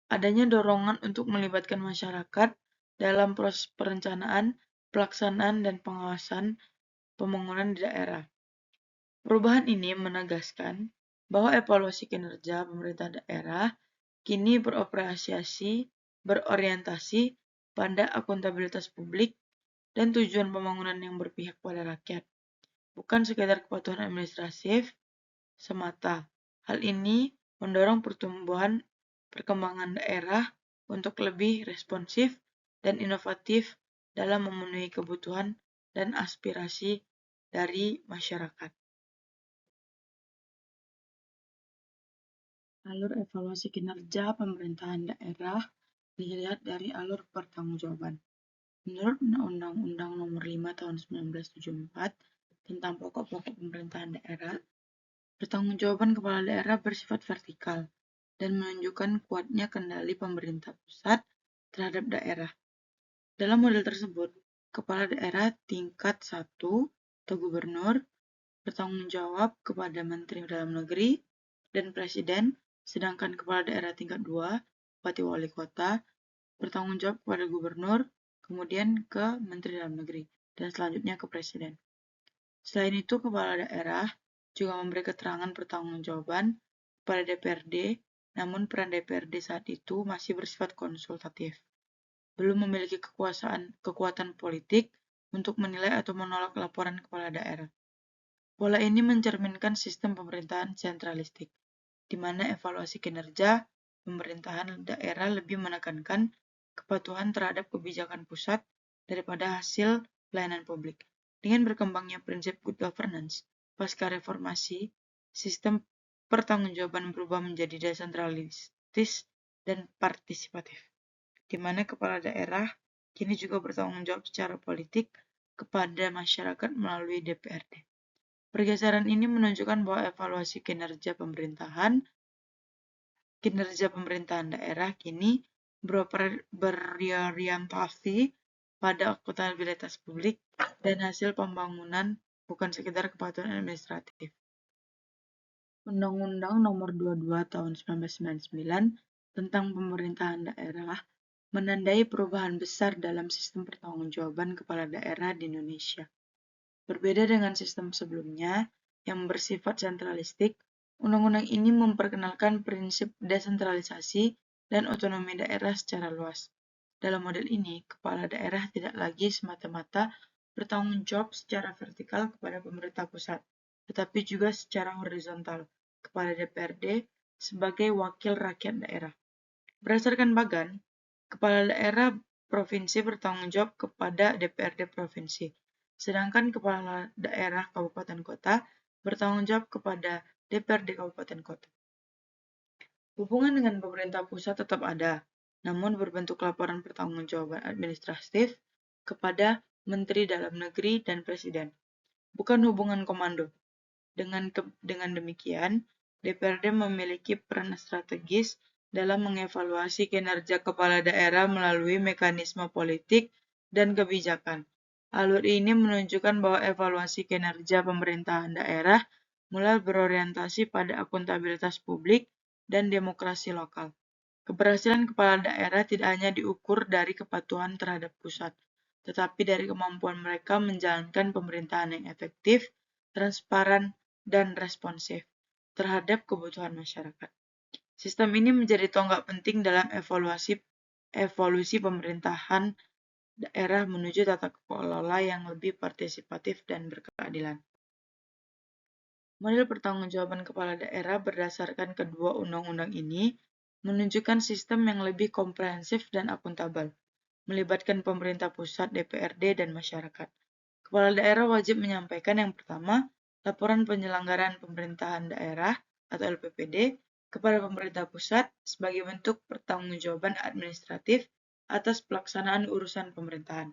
Adanya dorongan untuk melibatkan masyarakat dalam proses perencanaan, pelaksanaan, dan pengawasan pembangunan di daerah. Perubahan ini menegaskan bahwa evaluasi kinerja pemerintah daerah kini berorientasi pada akuntabilitas publik dan tujuan pembangunan yang berpihak pada rakyat, bukan sekedar kepatuhan administratif semata. Hal ini mendorong perkembangan daerah untuk lebih responsif dan inovatif dalam memenuhi kebutuhan dan aspirasi dari masyarakat. Alur evaluasi kinerja pemerintahan daerah dilihat dari alur pertanggungjawaban. Menurut Undang-Undang Nomor 5 Tahun 1974 tentang pokok-pokok pemerintahan daerah, pertanggungjawaban kepala daerah bersifat vertikal dan menunjukkan kuatnya kendali pemerintah pusat terhadap daerah. Dalam model tersebut, kepala daerah tingkat 1 atau gubernur bertanggung jawab kepada Menteri Dalam Negeri dan Presiden, sedangkan kepala daerah tingkat 2, Bupati Wali Kota, bertanggung jawab kepada gubernur, kemudian ke Menteri Dalam Negeri, dan selanjutnya ke Presiden. Selain itu, kepala daerah juga memberi keterangan pertanggungjawaban kepada DPRD, namun peran DPRD saat itu masih bersifat konsultatif, belum memiliki kekuatan politik untuk menilai atau menolak laporan kepala daerah. Pola ini mencerminkan sistem pemerintahan sentralistik, di mana evaluasi kinerja pemerintahan daerah lebih menekankan kepatuhan terhadap kebijakan pusat daripada hasil pelayanan publik. Dengan berkembangnya prinsip good governance pasca reformasi, sistem pertanggungjawaban berubah menjadi desentralistis dan partisipatif, di mana kepala daerah kini juga bertanggung jawab secara politik kepada masyarakat melalui DPRD. Pergeseran ini menunjukkan bahwa evaluasi kinerja pemerintahan daerah kini berorientasi pada akuntabilitas publik dan hasil pembangunan, bukan sekedar kepatuhan administratif. Undang-Undang Nomor 22 Tahun 1999 tentang pemerintahan daerah menandai perubahan besar dalam sistem pertanggungjawaban kepala daerah di Indonesia. Berbeda dengan sistem sebelumnya yang bersifat sentralistik, undang-undang ini memperkenalkan prinsip desentralisasi dan otonomi daerah secara luas. Dalam model ini, kepala daerah tidak lagi semata-mata bertanggung jawab secara vertikal kepada pemerintah pusat, tetapi juga secara horizontal kepada DPRD sebagai wakil rakyat daerah. Berdasarkan Bagan, kepala daerah provinsi bertanggung jawab kepada DPRD provinsi, sedangkan kepala daerah kabupaten kota bertanggung jawab kepada DPRD kabupaten kota. Hubungan dengan pemerintah pusat tetap ada, namun berbentuk laporan pertanggungjawaban administratif kepada Menteri Dalam Negeri dan Presiden, bukan hubungan komando. Dengan demikian, DPRD memiliki peran strategis dalam mengevaluasi kinerja kepala daerah melalui mekanisme politik dan kebijakan. Alur ini menunjukkan bahwa evaluasi kinerja pemerintahan daerah mulai berorientasi pada akuntabilitas publik dan demokrasi lokal. Keberhasilan kepala daerah tidak hanya diukur dari kepatuhan terhadap pusat, tetapi dari kemampuan mereka menjalankan pemerintahan yang efektif, transparan, dan responsif terhadap kebutuhan masyarakat. Sistem ini menjadi tonggak penting dalam evolusi pemerintahan daerah menuju tata kelola yang lebih partisipatif dan berkeadilan. Model pertanggungjawaban kepala daerah berdasarkan kedua undang-undang ini menunjukkan sistem yang lebih komprehensif dan akuntabel, melibatkan pemerintah pusat, DPRD, dan masyarakat. Kepala daerah wajib menyampaikan yang pertama, laporan penyelenggaraan pemerintahan daerah atau LPPD kepada pemerintah pusat sebagai bentuk pertanggungjawaban administratif atas pelaksanaan urusan pemerintahan.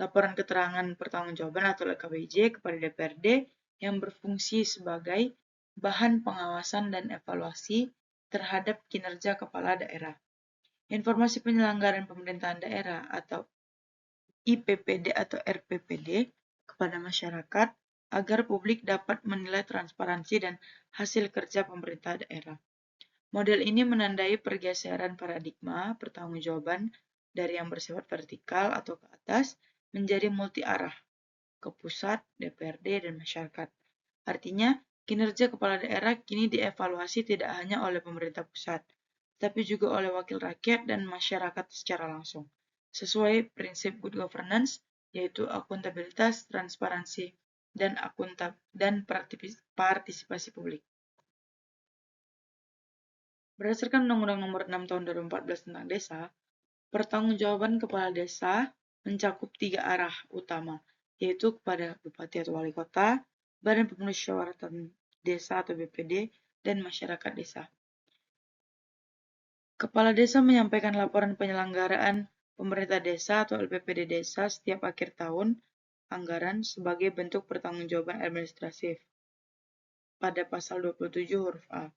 Laporan keterangan pertanggungjawaban atau LKPJ kepada DPRD yang berfungsi sebagai bahan pengawasan dan evaluasi terhadap kinerja kepala daerah. Informasi penyelenggaraan pemerintahan daerah atau IPPD atau RPPD kepada masyarakat agar publik dapat menilai transparansi dan hasil kerja pemerintah daerah. Model ini menandai pergeseran paradigma pertanggungjawaban dari yang bersifat vertikal atau ke atas menjadi multi arah ke pusat, DPRD, dan masyarakat. Artinya, kinerja kepala daerah kini dievaluasi tidak hanya oleh pemerintah pusat, tapi juga oleh wakil rakyat dan masyarakat secara langsung, sesuai prinsip good governance, yaitu akuntabilitas, transparansi, dan partisipasi publik. Berdasarkan Undang-Undang Nomor 6 Tahun 2014 tentang Desa, pertanggungjawaban kepala desa mencakup 3 arah utama, yaitu kepada Bupati atau Wali Kota, Badan Pemusyawaratan Desa atau BPD, dan masyarakat desa. Kepala desa menyampaikan laporan penyelenggaraan pemerintah desa atau LPPD desa setiap akhir tahun anggaran sebagai bentuk pertanggungjawaban administratif pada pasal 27 huruf A.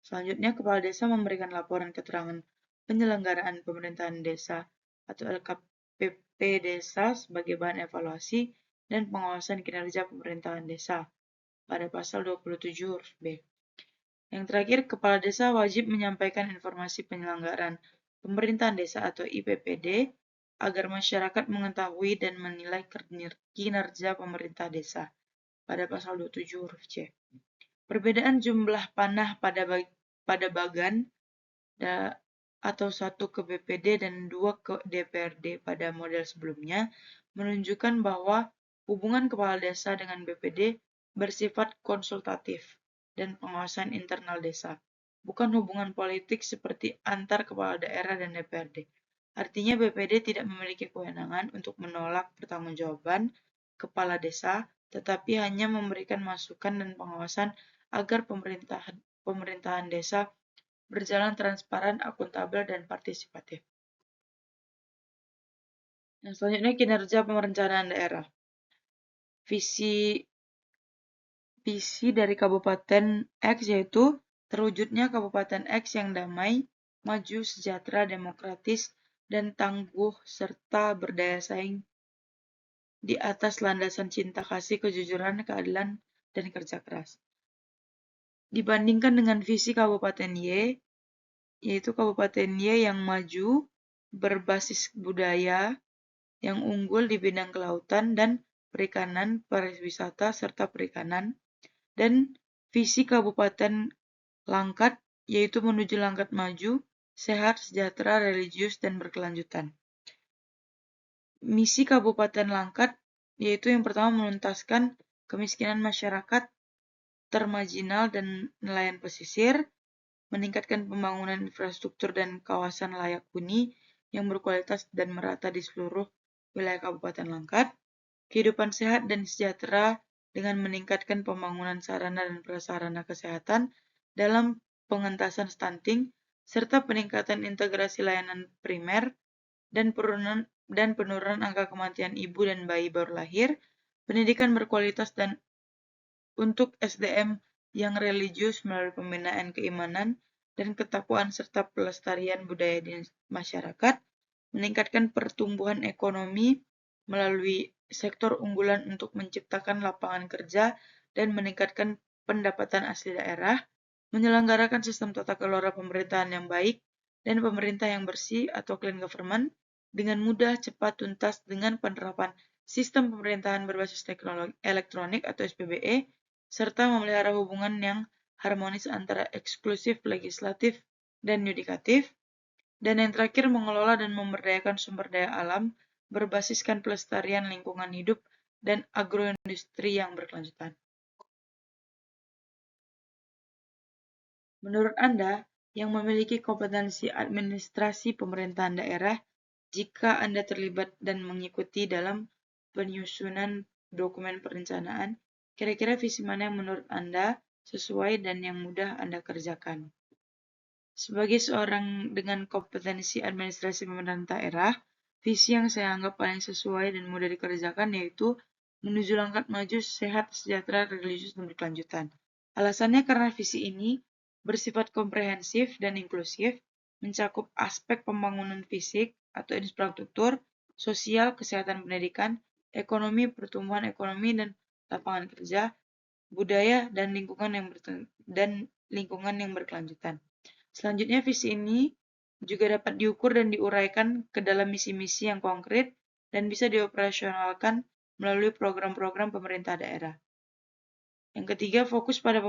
Selanjutnya, kepala desa memberikan laporan keterangan penyelenggaraan pemerintahan desa atau LKPP desa sebagai bahan evaluasi dan pengawasan kinerja pemerintahan desa pada pasal 27 huruf B. Yang terakhir, kepala desa wajib menyampaikan informasi penyelenggaraan pemerintahan desa atau IPPD agar masyarakat mengetahui dan menilai kinerja pemerintah desa pada pasal 27 huruf C. Perbedaan jumlah panah pada bagan atau 1 ke BPD dan 2 ke DPRD pada model sebelumnya menunjukkan bahwa hubungan kepala desa dengan BPD bersifat konsultatif dan pengawasan internal desa, bukan hubungan politik seperti antar kepala daerah dan DPRD. Artinya BPD tidak memiliki kewenangan untuk menolak pertanggungjawaban kepala desa, tetapi hanya memberikan masukan dan pengawasan agar pemerintahan desa berjalan transparan, akuntabel, dan partisipatif. Yang selanjutnya, kinerja perencanaan daerah. Visi dari Kabupaten X yaitu terwujudnya Kabupaten X yang damai, maju, sejahtera, demokratis, dan tangguh serta berdaya saing di atas landasan cinta kasih, kejujuran, keadilan, dan kerja keras. Dibandingkan dengan visi Kabupaten Y, yaitu Kabupaten Y yang maju, berbasis budaya, yang unggul di bidang kelautan dan perikanan, pariwisata, serta perikanan, dan visi Kabupaten Langkat, yaitu menuju Langkat maju, sehat, sejahtera, religius, dan berkelanjutan. Misi Kabupaten Langkat, yaitu yang pertama menuntaskan kemiskinan masyarakat termarginal dan nelayan pesisir, meningkatkan pembangunan infrastruktur dan kawasan layak huni yang berkualitas dan merata di seluruh wilayah Kabupaten Langkat, kehidupan sehat dan sejahtera dengan meningkatkan pembangunan sarana dan prasarana kesehatan dalam pengentasan stunting, serta peningkatan integrasi layanan primer dan penurunan angka kematian ibu dan bayi baru lahir, pendidikan berkualitas dan untuk SDM yang religius melalui pembinaan keimanan, dan ketakwaan serta pelestarian budaya di masyarakat, meningkatkan pertumbuhan ekonomi melalui sektor unggulan untuk menciptakan lapangan kerja dan meningkatkan pendapatan asli daerah, menyelenggarakan sistem tata kelola pemerintahan yang baik, dan pemerintah yang bersih atau clean government dengan mudah, cepat, tuntas dengan penerapan sistem pemerintahan berbasis teknologi elektronik atau SPBE, serta memelihara hubungan yang harmonis antara eksklusif legislatif dan yudikatif, dan yang terakhir mengelola dan memberdayakan sumber daya alam berbasiskan pelestarian lingkungan hidup dan agroindustri yang berkelanjutan. Menurut Anda, yang memiliki kompetensi administrasi pemerintahan daerah, jika Anda terlibat dan mengikuti dalam penyusunan dokumen perencanaan, kira-kira visi mana yang menurut Anda sesuai dan yang mudah Anda kerjakan? Sebagai seorang dengan kompetensi administrasi pemerintahan daerah, visi yang saya anggap paling sesuai dan mudah dikerjakan yaitu menuju langkah maju, sehat, sejahtera, religius, dan berkelanjutan. Alasannya karena visi ini bersifat komprehensif dan inklusif, mencakup aspek pembangunan fisik atau infrastruktur, sosial, kesehatan pendidikan, ekonomi, pertumbuhan ekonomi dan lapangan kerja, budaya, dan lingkungan yang berkelanjutan. Selanjutnya, visi ini juga dapat diukur dan diuraikan ke dalam misi-misi yang konkret dan bisa dioperasionalkan melalui program-program pemerintah daerah. Yang ketiga, fokus pada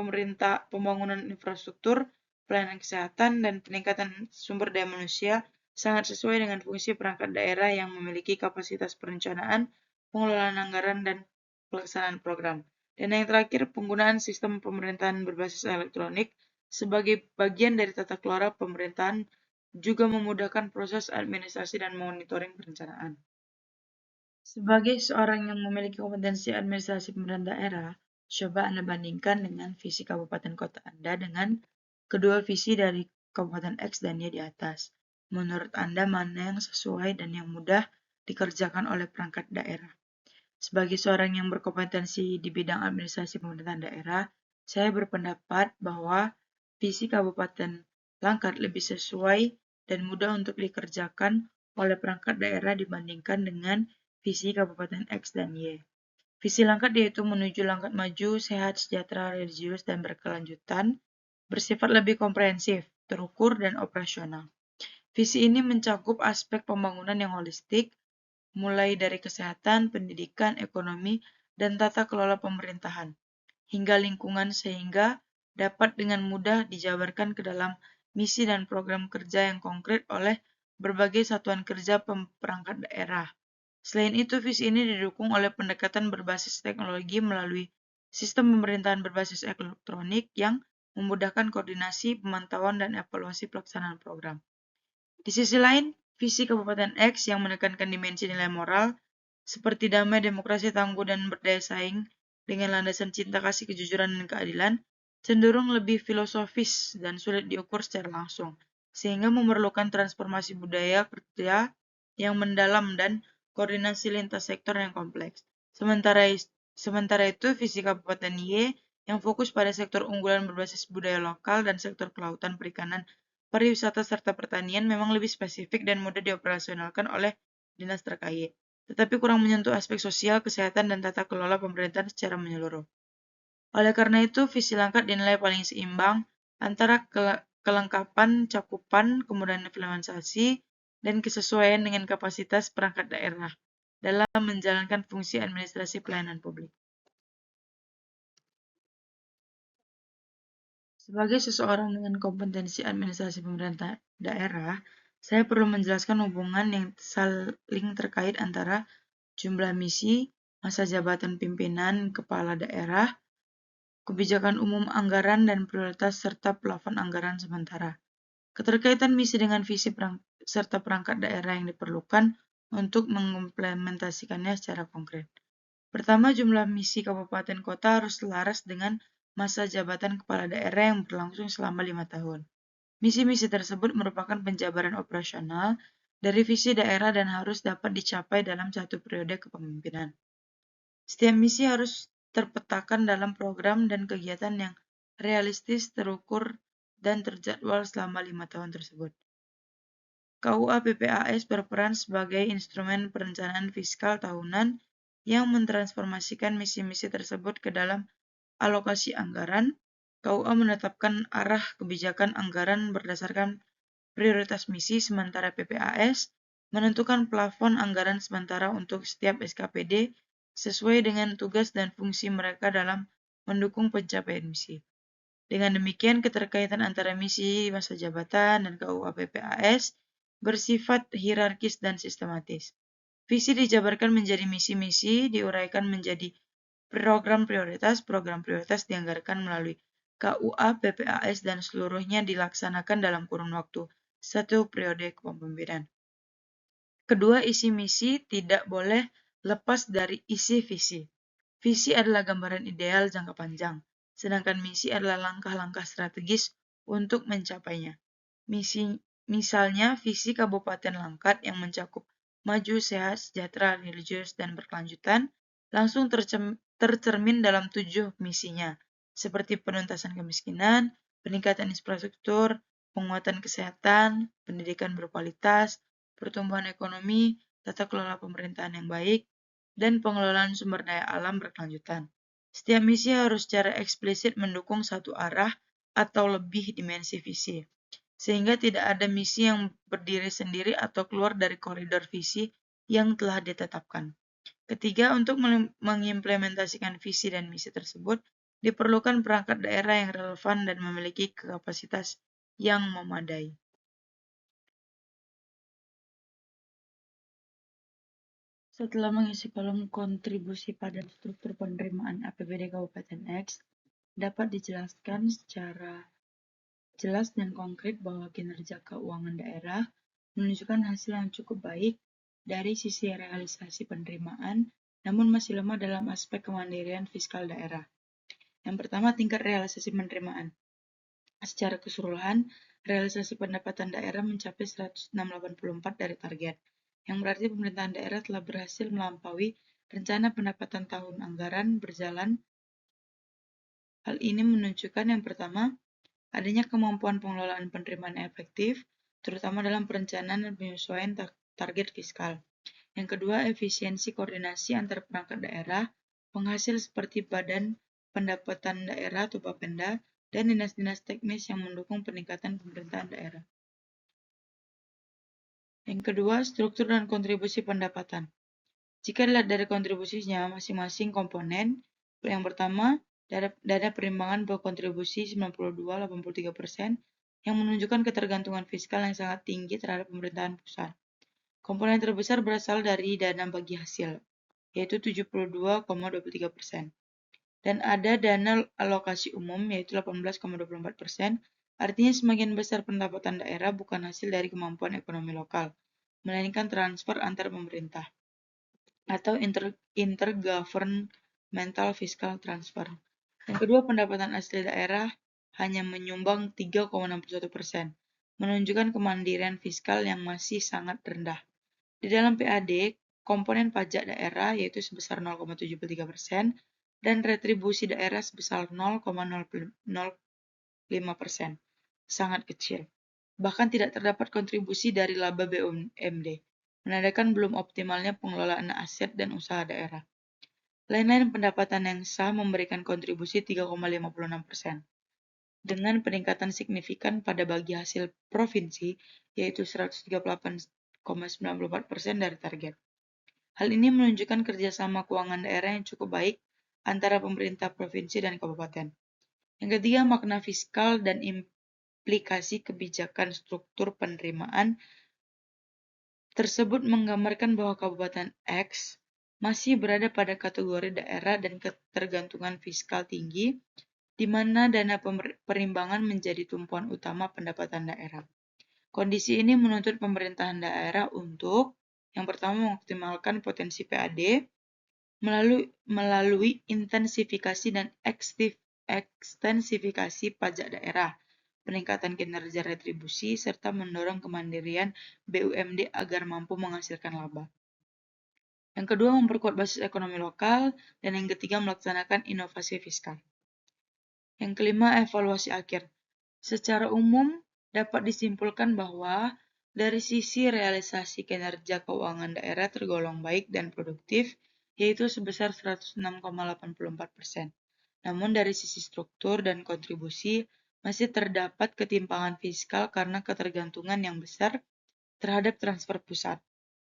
pembangunan infrastruktur, pelayanan kesehatan, dan peningkatan sumber daya manusia sangat sesuai dengan fungsi perangkat daerah yang memiliki kapasitas perencanaan, pengelolaan anggaran, dan pelaksanaan program. Dan yang terakhir, penggunaan sistem pemerintahan berbasis elektronik sebagai bagian dari tata kelola pemerintahan juga memudahkan proses administrasi dan monitoring perencanaan. Sebagai seorang yang memiliki kompetensi administrasi pemerintahan daerah, coba Anda bandingkan dengan visi kabupaten kota Anda dengan kedua visi dari Kabupaten X dan Y di atas. Menurut Anda mana yang sesuai dan yang mudah dikerjakan oleh perangkat daerah? Sebagai seorang yang berkompetensi di bidang administrasi pemerintahan daerah, saya berpendapat bahwa visi Kabupaten Langkat lebih sesuai dan mudah untuk dikerjakan oleh perangkat daerah dibandingkan dengan visi Kabupaten X dan Y. Visi Langkat yaitu menuju Langkat maju, sehat, sejahtera, religius, dan berkelanjutan, bersifat lebih komprehensif, terukur, dan operasional. Visi ini mencakup aspek pembangunan yang holistik, mulai dari kesehatan, pendidikan, ekonomi, dan tata kelola pemerintahan, hingga lingkungan sehingga dapat dengan mudah dijabarkan ke dalam misi dan program kerja yang konkret oleh berbagai satuan kerja perangkat daerah. Selain itu, visi ini didukung oleh pendekatan berbasis teknologi melalui sistem pemerintahan berbasis elektronik yang memudahkan koordinasi, pemantauan, dan evaluasi pelaksanaan program. Di sisi lain, visi Kabupaten X yang menekankan dimensi nilai moral seperti damai, demokrasi, tangguh, dan berdaya saing dengan landasan cinta kasih, kejujuran, dan keadilan cenderung lebih filosofis dan sulit diukur secara langsung, sehingga memerlukan transformasi budaya kerja yang mendalam dan koordinasi lintas sektor yang kompleks. Sementara itu, visi Kabupaten Y yang fokus pada sektor unggulan berbasis budaya lokal dan sektor kelautan, perikanan, pariwisata, serta pertanian memang lebih spesifik dan mudah dioperasionalkan oleh dinas terkait, tetapi kurang menyentuh aspek sosial, kesehatan, dan tata kelola pemerintahan secara menyeluruh. Oleh karena itu, visi Langkat dinilai paling seimbang antara kelengkapan cakupan, kemudahan implementasi, dan kesesuaian dengan kapasitas perangkat daerah dalam menjalankan fungsi administrasi pelayanan publik. Sebagai seseorang dengan kompetensi administrasi pemerintah daerah, saya perlu menjelaskan hubungan yang saling terkait antara jumlah misi, masa jabatan pimpinan kepala daerah, kebijakan umum anggaran dan prioritas serta plafon anggaran sementara. Keterkaitan misi dengan visi serta perangkat daerah yang diperlukan untuk mengimplementasikannya secara konkret. Pertama, jumlah misi kabupaten kota harus selaras dengan masa jabatan kepala daerah yang berlangsung selama 5 tahun. Misi-misi tersebut merupakan penjabaran operasional dari visi daerah dan harus dapat dicapai dalam satu periode kepemimpinan. Setiap misi harus terpetakan dalam program dan kegiatan yang realistis, terukur, dan terjadwal selama 5 tahun tersebut. KUA PPAS berperan sebagai instrumen perencanaan fiskal tahunan yang mentransformasikan misi-misi tersebut ke dalam alokasi anggaran. KUA menetapkan arah kebijakan anggaran berdasarkan prioritas misi, sementara PPAS menentukan plafon anggaran sementara untuk setiap SKPD sesuai dengan tugas dan fungsi mereka dalam mendukung pencapaian misi. Dengan demikian, keterkaitan antara misi masa jabatan dan KUA PPAS bersifat hierarkis dan sistematis. Visi dijabarkan menjadi misi-misi, diuraikan menjadi program prioritas dianggarkan melalui KUA PPAS dan seluruhnya dilaksanakan dalam kurun waktu 1 periode kepemimpinan. Kedua, isi misi tidak boleh lepas dari isi visi. Visi adalah gambaran ideal jangka panjang, sedangkan misi adalah langkah-langkah strategis untuk mencapainya. Misalnya, visi Kabupaten Langkat yang mencakup maju, sehat, sejahtera, religius, dan berkelanjutan langsung tercermin dalam 7 misinya, seperti penuntasan kemiskinan, peningkatan infrastruktur, penguatan kesehatan, pendidikan berkualitas, pertumbuhan ekonomi, tata kelola pemerintahan yang baik, dan pengelolaan sumber daya alam berkelanjutan. Setiap misi harus secara eksplisit mendukung satu arah atau lebih dimensi visi, sehingga tidak ada misi yang berdiri sendiri atau keluar dari koridor visi yang telah ditetapkan. Ketiga, untuk mengimplementasikan visi dan misi tersebut, diperlukan perangkat daerah yang relevan dan memiliki kapasitas yang memadai. Setelah mengisi kolom kontribusi pada struktur penerimaan APBD Kabupaten X, dapat dijelaskan secara jelas dan konkret bahwa kinerja keuangan daerah menunjukkan hasil yang cukup baik dari sisi realisasi penerimaan, namun masih lemah dalam aspek kemandirian fiskal daerah. Yang pertama, tingkat realisasi penerimaan. Secara keseluruhan, realisasi pendapatan daerah mencapai 106,84 dari target, yang berarti pemerintahan daerah telah berhasil melampaui rencana pendapatan tahun anggaran berjalan. Hal ini menunjukkan yang pertama, adanya kemampuan pengelolaan penerimaan efektif, terutama dalam perencanaan dan penyesuaian target fiskal. Yang kedua, efisiensi koordinasi antar perangkat daerah, penghasil seperti Badan Pendapatan Daerah atau Bapenda, dan dinas-dinas teknis yang mendukung peningkatan pemerintahan daerah. Yang kedua, struktur dan kontribusi pendapatan. Jika dilihat dari kontribusinya masing-masing komponen, yang pertama, dana perimbangan berkontribusi 92,83%, yang menunjukkan ketergantungan fiskal yang sangat tinggi terhadap pemerintahan pusat. Komponen terbesar berasal dari dana bagi hasil, yaitu 72,23%. Dan ada dana alokasi umum, yaitu 18,24%. Artinya semakin besar pendapatan daerah bukan hasil dari kemampuan ekonomi lokal, melainkan transfer antar pemerintah atau intergovernmental fiscal transfer. Yang kedua, pendapatan asli daerah hanya menyumbang 3,61%, menunjukkan kemandirian fiskal yang masih sangat rendah. Di dalam PAD, komponen pajak daerah yaitu sebesar 0,73% dan retribusi daerah sebesar 0,05%, sangat kecil. Bahkan tidak terdapat kontribusi dari laba BUMD, menandakan belum optimalnya pengelolaan aset dan usaha daerah. Lain-lain pendapatan yang sah memberikan kontribusi 3,56%, dengan peningkatan signifikan pada bagi hasil provinsi, yaitu 138,94% dari target. Hal ini menunjukkan kerjasama keuangan daerah yang cukup baik antara pemerintah provinsi dan kabupaten. Yang ketiga, makna fiskal dan implikasi kebijakan struktur penerimaan tersebut menggambarkan bahwa Kabupaten X masih berada pada kategori daerah dan ketergantungan fiskal tinggi, di mana dana perimbangan menjadi tumpuan utama pendapatan daerah. Kondisi ini menuntut pemerintahan daerah untuk, yang pertama, mengoptimalkan potensi PAD melalui intensifikasi dan ekstensifikasi pajak daerah, peningkatan kinerja retribusi, serta mendorong kemandirian BUMD agar mampu menghasilkan laba. Yang kedua, memperkuat basis ekonomi lokal, dan yang ketiga, melaksanakan inovasi fiskal. Yang kelima, evaluasi akhir. Secara umum, dapat disimpulkan bahwa dari sisi realisasi kinerja keuangan daerah tergolong baik dan produktif, yaitu sebesar 106,84%. Namun dari sisi struktur dan kontribusi, masih terdapat ketimpangan fiskal karena ketergantungan yang besar terhadap transfer pusat.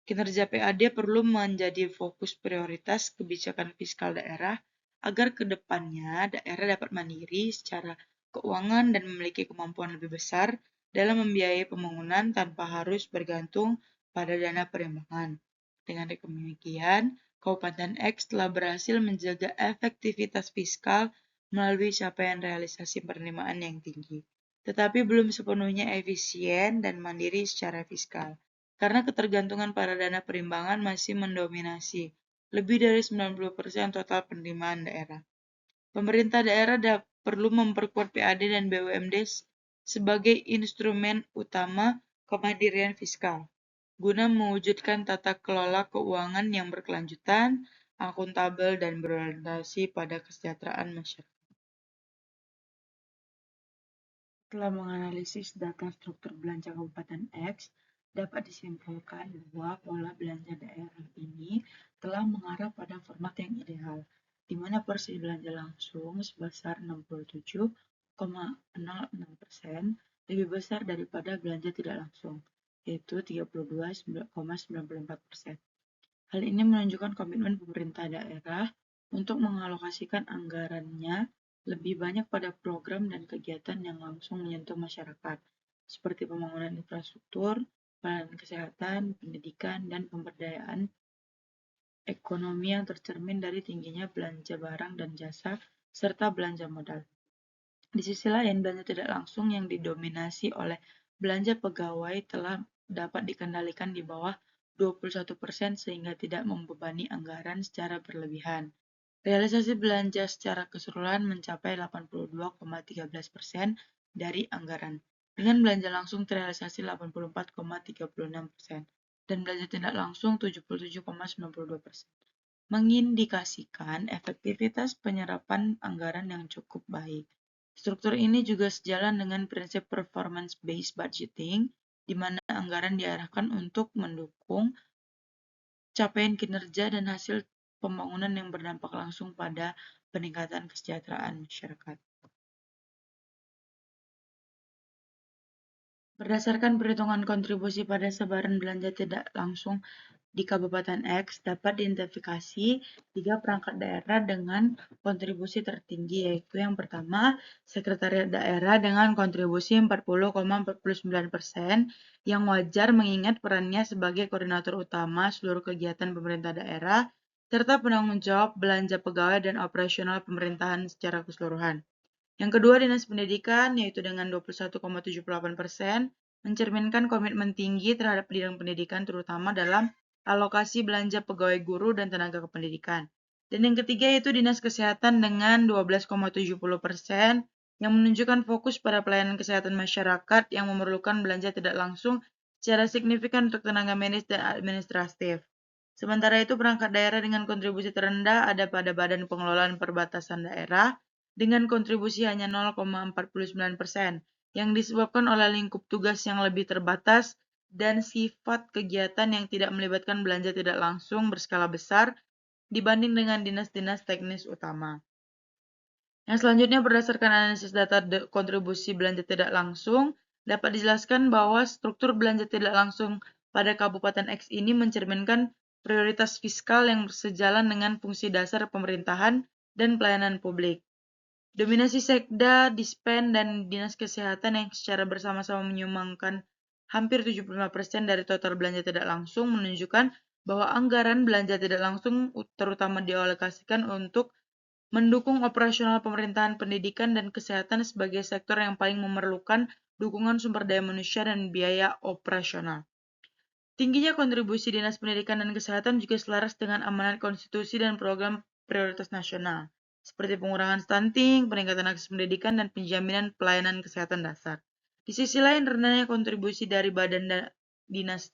Kinerja PAD perlu menjadi fokus prioritas kebijakan fiskal daerah agar ke depannya daerah dapat mandiri secara keuangan dan memiliki kemampuan lebih besar dalam membiayai pembangunan tanpa harus bergantung pada dana perimbangan. Dengan demikian, Kabupaten X telah berhasil menjaga efektivitas fiskal melalui capaian realisasi penerimaan yang tinggi, tetapi belum sepenuhnya efisien dan mandiri secara fiskal karena ketergantungan pada dana perimbangan masih mendominasi lebih dari 90% total penerimaan daerah. Pemerintah daerah perlu memperkuat PAD dan BUMD sebagai instrumen utama kemandirian fiskal, guna mewujudkan tata kelola keuangan yang berkelanjutan, akuntabel, dan berorientasi pada kesejahteraan masyarakat. Setelah menganalisis data struktur belanja Kabupaten X, dapat disimpulkan bahwa pola belanja daerah ini telah mengarah pada format yang ideal, di mana porsi belanja langsung sebesar 67,06% lebih besar daripada belanja tidak langsung, yaitu 32,94%. Hal ini menunjukkan komitmen pemerintah daerah untuk mengalokasikan anggarannya lebih banyak pada program dan kegiatan yang langsung menyentuh masyarakat, seperti pembangunan infrastruktur, pelayanan kesehatan, pendidikan, dan pemberdayaan ekonomi yang tercermin dari tingginya belanja barang dan jasa, serta belanja modal. Di sisi lain, belanja tidak langsung yang didominasi oleh belanja pegawai telah dapat dikendalikan di bawah 21% sehingga tidak membebani anggaran secara berlebihan. Realisasi belanja secara keseluruhan mencapai 82,13% dari anggaran, dengan belanja langsung terrealisasi 84,36% dan belanja tidak langsung 77,92%, mengindikasikan efektivitas penyerapan anggaran yang cukup baik. Struktur ini juga sejalan dengan prinsip performance-based budgeting, di mana anggaran diarahkan untuk mendukung capaian kinerja dan hasil pembangunan yang berdampak langsung pada peningkatan kesejahteraan masyarakat. Berdasarkan perhitungan kontribusi pada sebaran belanja tidak langsung di Kabupaten X, dapat diidentifikasi 3 perangkat daerah dengan kontribusi tertinggi, yaitu yang pertama, Sekretariat Daerah dengan kontribusi 40,49%, yang wajar mengingat perannya sebagai koordinator utama seluruh kegiatan pemerintah daerah, serta penanggung jawab belanja pegawai dan operasional pemerintahan secara keseluruhan. Yang kedua, Dinas Pendidikan, yaitu dengan 21,78%, mencerminkan komitmen tinggi terhadap bidang pendidikan terutama dalam alokasi belanja pegawai guru dan tenaga kependidikan. Dan yang ketiga yaitu Dinas Kesehatan dengan 12,70%, yang menunjukkan fokus pada pelayanan kesehatan masyarakat yang memerlukan belanja tidak langsung secara signifikan untuk tenaga medis dan administratif. Sementara itu, perangkat daerah dengan kontribusi terendah ada pada Badan Pengelolaan Perbatasan Daerah dengan kontribusi hanya 0,49%, yang disebabkan oleh lingkup tugas yang lebih terbatas dan sifat kegiatan yang tidak melibatkan belanja tidak langsung berskala besar dibanding dengan dinas-dinas teknis utama. Yang selanjutnya, berdasarkan analisis data kontribusi belanja tidak langsung, dapat dijelaskan bahwa struktur belanja tidak langsung pada Kabupaten X ini mencerminkan prioritas fiskal yang sejalan dengan fungsi dasar pemerintahan dan pelayanan publik. Dominasi Sekda, Dispen, dan Dinas Kesehatan yang secara bersama-sama menyumbangkan hampir 75% dari total belanja tidak langsung menunjukkan bahwa anggaran belanja tidak langsung terutama dialokasikan untuk mendukung operasional pemerintahan pendidikan dan kesehatan sebagai sektor yang paling memerlukan dukungan sumber daya manusia dan biaya operasional. Tingginya kontribusi Dinas Pendidikan dan Kesehatan juga selaras dengan amanat konstitusi dan program prioritas nasional, seperti pengurangan stunting, peningkatan akses pendidikan, dan penjaminan pelayanan kesehatan dasar. Di sisi lain, rendahnya kontribusi dari badan dinas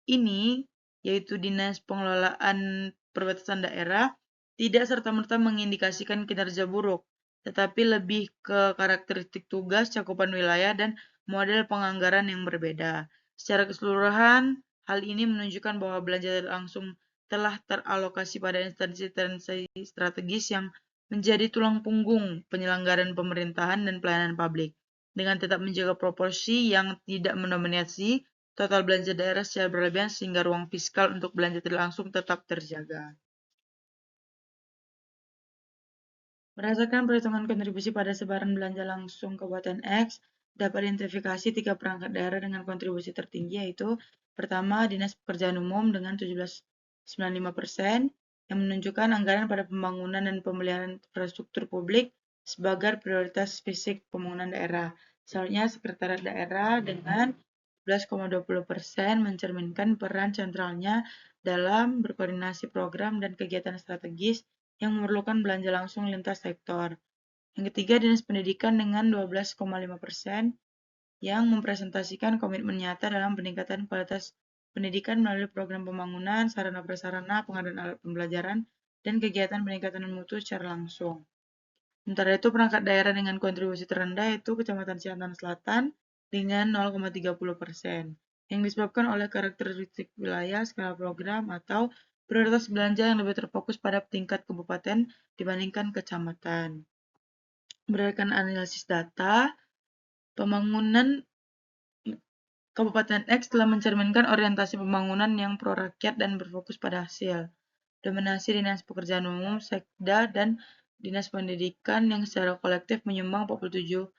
ini, yaitu Dinas Pengelolaan Perbatasan Daerah, tidak serta-merta mengindikasikan kinerja buruk. tetapi lebih ke karakteristik tugas, cakupan wilayah, dan model penganggaran yang berbeda. Secara keseluruhan, hal ini menunjukkan bahwa belanja langsung telah teralokasi pada instansi-instansi strategis yang menjadi tulang punggung penyelenggaraan pemerintahan dan pelayanan publik, dengan tetap menjaga proporsi yang tidak mendominasi total belanja daerah secara berlebihan sehingga ruang fiskal untuk belanja tidak langsung tetap terjaga. Berdasarkan perhitungan kontribusi pada sebaran belanja langsung Kabupaten X, dapat identifikasi 3 perangkat daerah dengan kontribusi tertinggi, yaitu pertama, Dinas Pekerjaan Umum dengan 17,95%, yang menunjukkan anggaran pada pembangunan dan pemeliharaan infrastruktur publik sebagai prioritas fisik pembangunan daerah. Selanjutnya, Sekretariat Daerah dengan 11,20% mencerminkan peran sentralnya dalam berkoordinasi program dan kegiatan strategis yang memerlukan belanja langsung lintas sektor. Yang ketiga, Dinas Pendidikan dengan 12,5% yang mempresentasikan komitmen nyata dalam peningkatan kualitas pendidikan melalui program pembangunan, sarana prasarana, pengadaan alat pembelajaran, dan kegiatan peningkatan mutu secara langsung. Sementara itu, perangkat daerah dengan kontribusi terendah yaitu Kecamatan Ciantan Selatan dengan 0,30%, yang disebabkan oleh karakteristik wilayah, skala program, atau prioritas belanja yang lebih terfokus pada tingkat kabupaten dibandingkan kecamatan. Berdasarkan analisis data, pembangunan Kabupaten X telah mencerminkan orientasi pembangunan yang pro-rakyat dan berfokus pada hasil. Dominasi Dinas Pekerjaan Umum, Sekda, dan Dinas Pendidikan yang secara kolektif menyumbang 47%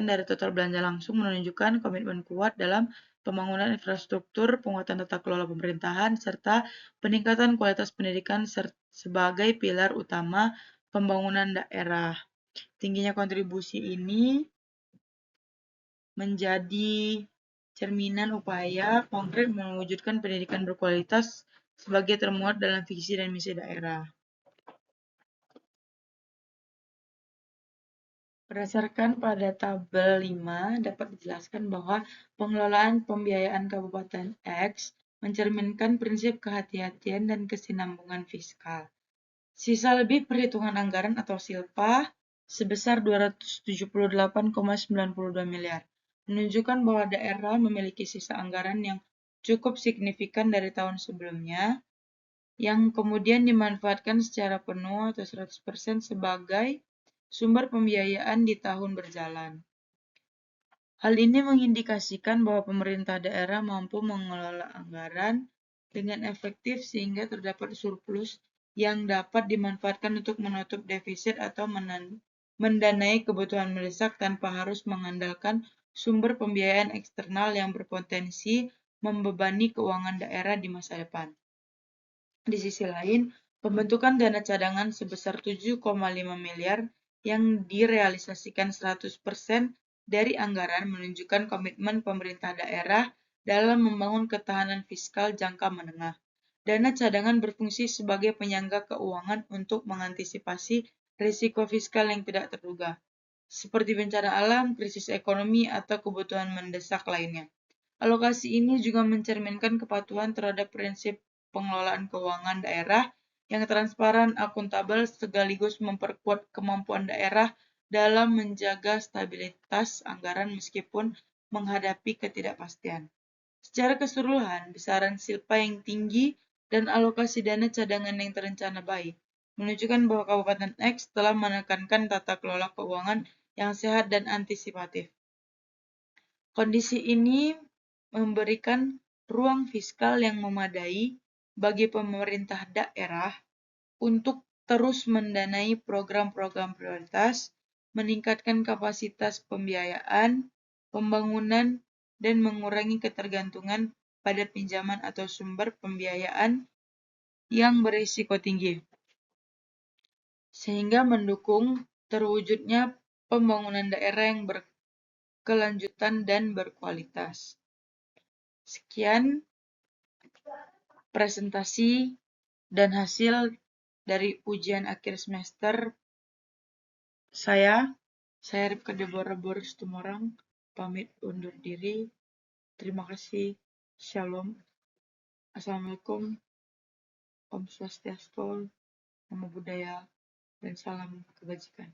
dari total belanja langsung menunjukkan komitmen kuat dalam pembangunan infrastruktur, penguatan tata kelola pemerintahan, serta peningkatan kualitas pendidikan sebagai pilar utama pembangunan daerah. Tingginya kontribusi ini menjadi cerminan upaya konkret mewujudkan pendidikan berkualitas sebagai termuat dalam visi dan misi daerah. Berdasarkan pada tabel 5, dapat dijelaskan bahwa pengelolaan pembiayaan Kabupaten X mencerminkan prinsip kehati-hatian dan kesinambungan fiskal. Sisa lebih perhitungan anggaran atau SILPA sebesar 278,92 miliar, menunjukkan bahwa daerah memiliki sisa anggaran yang cukup signifikan dari tahun sebelumnya, yang kemudian dimanfaatkan secara penuh atau 100% sebagai sumber pembiayaan di tahun berjalan. Hal ini mengindikasikan bahwa pemerintah daerah mampu mengelola anggaran dengan efektif sehingga terdapat surplus yang dapat dimanfaatkan untuk menutup defisit atau mendanai kebutuhan mendesak tanpa harus mengandalkan sumber pembiayaan eksternal yang berpotensi membebani keuangan daerah di masa depan. Di sisi lain, pembentukan dana cadangan sebesar 7,5 miliar yang direalisasikan 100% dari anggaran menunjukkan komitmen pemerintah daerah dalam membangun ketahanan fiskal jangka menengah. Dana cadangan berfungsi sebagai penyangga keuangan untuk mengantisipasi risiko fiskal yang tidak terduga, seperti bencana alam, krisis ekonomi, atau kebutuhan mendesak lainnya. Alokasi ini juga mencerminkan kepatuhan terhadap prinsip pengelolaan keuangan daerah yang transparan, akuntabel, sekaligus memperkuat kemampuan daerah dalam menjaga stabilitas anggaran meskipun menghadapi ketidakpastian. Secara keseluruhan, besaran SILPA yang tinggi dan alokasi dana cadangan yang terencana baik menunjukkan bahwa Kabupaten X telah menekankan tata kelola keuangan yang sehat dan antisipatif. Kondisi ini memberikan ruang fiskal yang memadai bagi pemerintah daerah untuk terus mendanai program-program prioritas, meningkatkan kapasitas pembiayaan, pembangunan, dan mengurangi ketergantungan pada pinjaman atau sumber pembiayaan yang berisiko tinggi, sehingga mendukung terwujudnya pembangunan daerah yang berkelanjutan dan berkualitas. Sekian presentasi dan hasil dari ujian akhir semester saya Ripka Deborah Boris Tumorang, pamit undur diri. Terima kasih. Shalom. Assalamualaikum. Om Swastiastu, Namo Buddhaya, dan salam kebajikan.